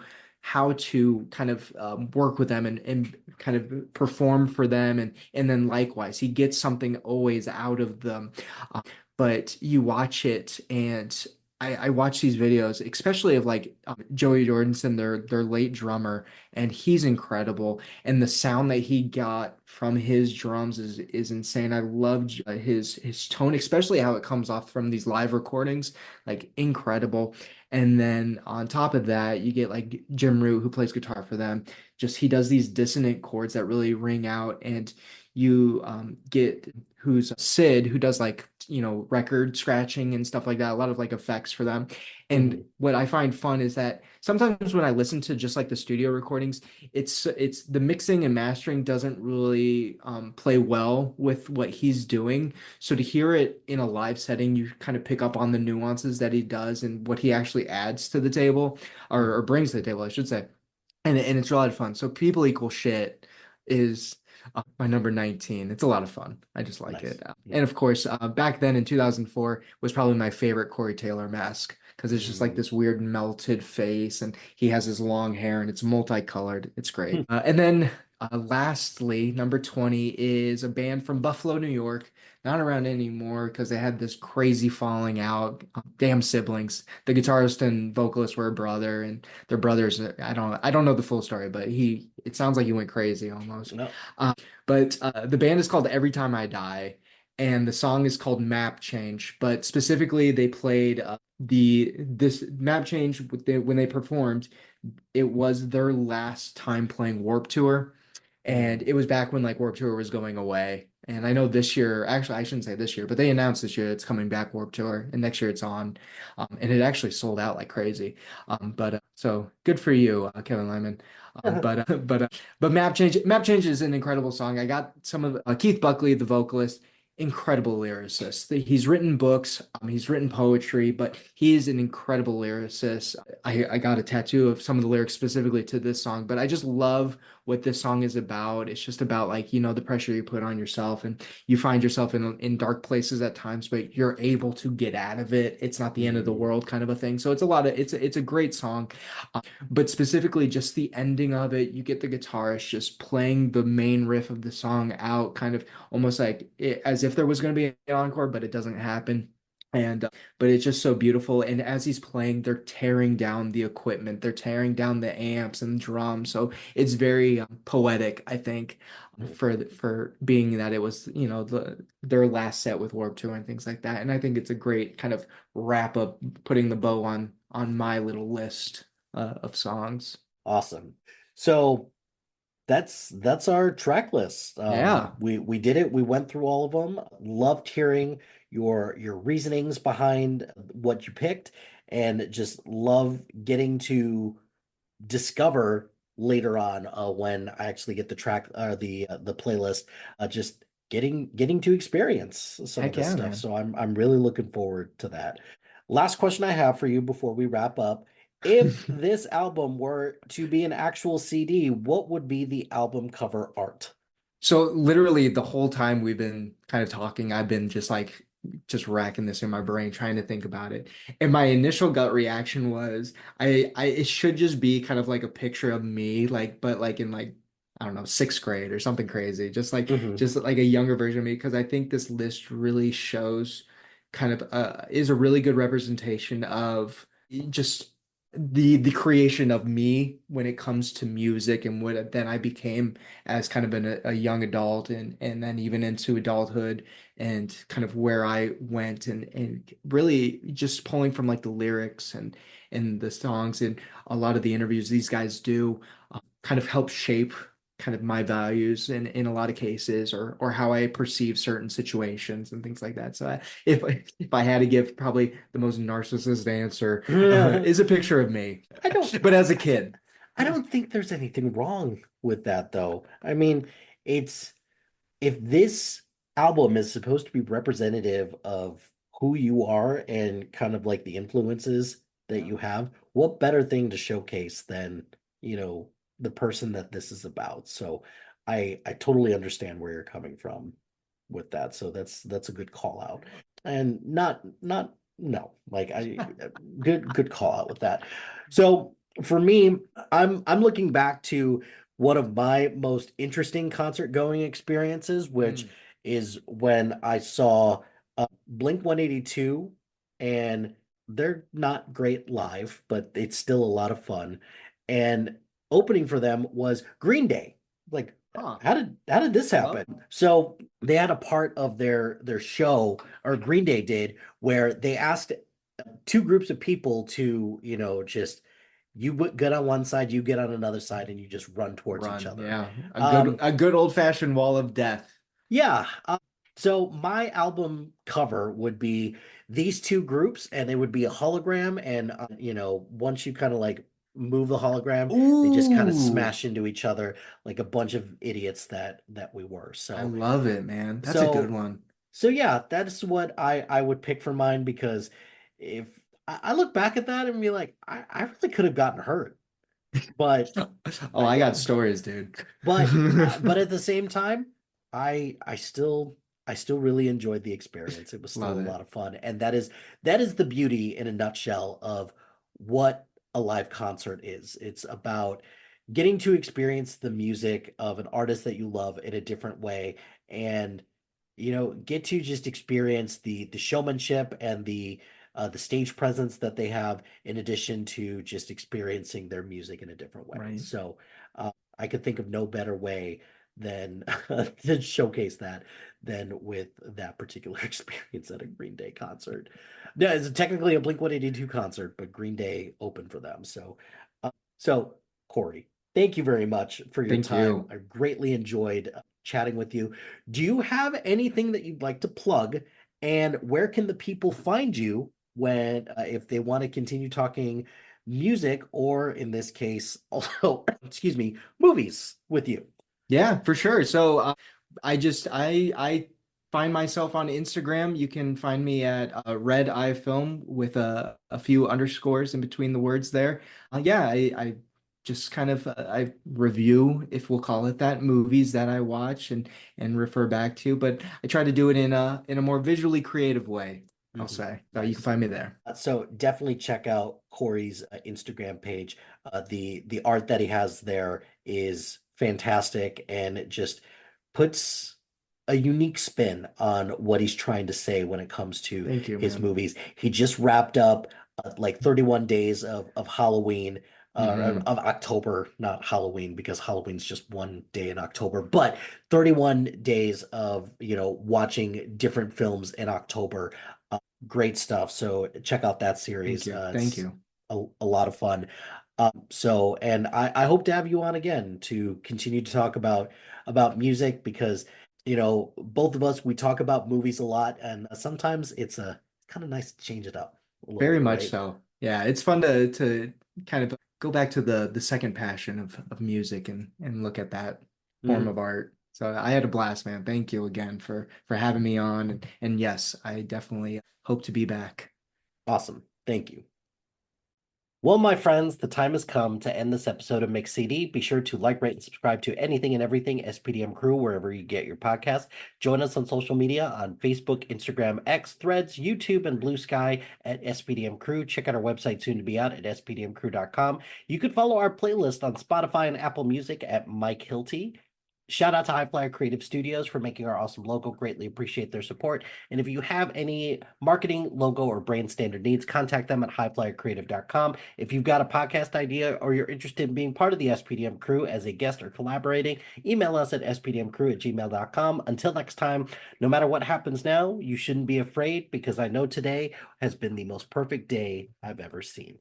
kind of work with them and kind of perform for them and then likewise he gets something always out of them. Uh, but you watch it and I watch these videos, especially of like Joey Jordison, their late drummer, and he's incredible and the sound that he got from his drums is insane. I loved his tone, especially how it comes off from these live recordings, like incredible. And then on top of that, you get like Jim Root, who plays guitar for them. Just he does these dissonant chords that really ring out, and you get who's Sid, who does like record scratching and stuff like that, a lot of like effects for them. And Mhm. what I find fun is that sometimes when I listen to just like the studio recordings, it's the mixing and mastering doesn't really play well with what he's doing. So to hear it in a live setting, you kind of pick up on the nuances that he does and what he actually adds to the table or Mhm. brings to the table, I should say. And it's a lot of fun. So People Equal Shit is my number 19. It's a lot of fun. I just like Nice. it. Yeah. And of course, back then in 2004 was probably my favorite Corey Taylor mask because it's just like Mm. this weird melted face and he has his long hair and it's multicolored. It's great. And then lastly, number 20 is a band from Buffalo, New York. Not around anymore because they had this crazy falling out. Damn siblings. The guitarist and vocalist were a brother, and their brothers. I don't know the full story, but it sounds like he went crazy almost. No. Uh, but the band is called Every Time I Die, and the song is called Map Change. But specifically, they played the this Map Change when they performed. It was their last time playing Warp Tour. And Mm. it was back when like Warp Tour was going away. And I know this year, actually, I shouldn't say this year, but they announced this year it's coming back Warp Tour, and next year it's on. And it actually sold out like crazy. But so good for you, Kevin Lyman. But Map Change is an incredible song. I got some of Keith Buckley, the vocalist, incredible lyricist. He's written books, he's written poetry, but he is an incredible lyricist. I got a tattoo of some of the lyrics specifically to this song, but I just love what this song is about. It's just about like, the pressure you put on yourself and you find yourself in dark places at times, but you're able to get out of it. It's not the end of the Mm. world kind of a thing. So it's a great song. But specifically just the ending of it, you get the guitarist just playing the main riff of the song out kind of almost like as if there was going to be an encore, but it doesn't happen. And but it's just so beautiful. And as he's playing, they're tearing down the equipment, they're tearing down the amps and drums. So it's very poetic, I think, Mm. for being that it was, their last set with Warped Tour and things like that. And I think it's a great kind of wrap up, putting the bow on my little list of songs. Awesome. So that's our track list. Yeah. We did it. We went through all of them. Loved hearing your reasonings behind what you picked, and just love getting to discover later on when I actually get the track or the playlist, just getting to experience some of Heck this yeah, stuff. man. So I'm really looking forward to that. Last question I have for you before we wrap up. If this album were to be an actual CD, what would be the album cover art? So literally the whole time we've been kind of talking, I've been just racking this in my brain, trying to think about it. And my initial gut reaction was I it should just be kind of like a picture of me, like, but like in like, I don't know, sixth grade or something crazy. Hmm. Just like a younger version of me, because I think this list really shows kind of is a really good representation of just the creation of me when it comes to music and what then I became as kind of a young adult and then even into adulthood and kind of where I went and really just pulling from like the lyrics and the songs and a lot of the interviews these guys do kind of help shape kind of my values in a lot of cases or how I perceive certain situations and things like that. So if I had to give probably the most narcissist answer is a picture of me, I don't but as a kid. I don't think there's anything wrong with that though. I mean, it's if this album is supposed to be representative of who you are and kind of like the influences that Yeah. you have, what better thing to showcase than, the person that this is about? So I totally understand where you're coming from with that. So that's a good call out. And not no, like I good call out with that. So for me, I'm looking back to one of my most interesting concert going experiences, which Mm. is when I saw Blink 182, and they're not great live, but it's still a lot of fun. And opening for them was Green Day. Like, Huh. how did this Love. happen? So they had a part of their show, or Green Day did, where they asked two groups of people to, just get on one side, you get on another side, and you just run towards each Run, other. yeah. Um, A good old fashioned wall of death. yeah. So my album cover would be these two groups, and they would be a hologram. And once you kind of like move the hologram, they just kind of Ooh, smash into each other like a bunch of idiots that we were. I So love it, man. That's a good so one. so yeah, that's what I would pick for mine because if I look back at that and be like, I really could have gotten hurt, but Oh, I I got stories, dude. but at the same time, I I still I still really enjoyed the experience. It was still a Love it. lot of fun, and that is the beauty in a nutshell of what a live concert is. It's about getting to experience the music of an artist that you love in a different way, and get to just experience the showmanship and the stage presence that they have, in addition to just experiencing their music in a different way. Right. So. I could think of no better way than to showcase that than with that particular experience at a Green Day concert. No, it's technically a Blink-182 concert, but Green Day opened for them. So Corey, thank you very much for your Thank time. you. I greatly enjoyed chatting with you. Do you have anything that you'd like to plug? And where can the people find you when if they want to continue talking music, or in this case, also, excuse me, movies with you? Yeah, for sure. So I find myself on Instagram. You can find me at Red Eye Film with a few underscores in between the words there. Yeah, I just kind of I review, if we'll call it that, movies that I watch and refer back to, but I try to do it in a more visually creative way, I'll Mhm. say. So you can Nice. find me there. So definitely check out Corey's Instagram page. The art that he has there is fantastic, and it just puts a unique spin on what he's trying to say when it comes to Thank you, his man. movies. He just wrapped up like 31 days of Halloween, Hmm. of October, not Halloween, because Halloween's just one day in October, but 31 days of, watching different films in October. Great stuff. So check out that Thank series. you. Thank It's you. a lot of fun. And I hope to have you on again to continue to talk about music, because both of us, we talk about movies a lot, and sometimes it's kind of nice to change it up a little Very bit, much right? so. Yeah, it's fun to kind of go back to the second passion of music and look at that form Mhm. of art. So I had a blast, man. Thank you again for having me on. And yes, I definitely hope to be back. Awesome. Thank you. Well, my friends, the time has come to end this episode of Mix CD. Be sure to like, rate, and subscribe to anything and everything SPDM Crew wherever you get your podcast. Join us on social media on Facebook, Instagram, X, Threads, YouTube, and Blue Sky at SPDM Crew. Check out our website soon to be out at spdmcrew.com. You can follow our playlist on Spotify and Apple Music at Mike Hilty. Shout out to High Flyer Creative Studios for making our awesome logo. Greatly appreciate their support. And if you have any marketing, logo, or brand standard needs, contact them at highflyercreative.com. If you've got a podcast idea or you're interested in being part of the SPDM crew as a guest or collaborating, email us at spdmcrew@gmail.com. Until next time, no matter what happens now, you shouldn't be afraid because I know today has been the most perfect day I've ever seen.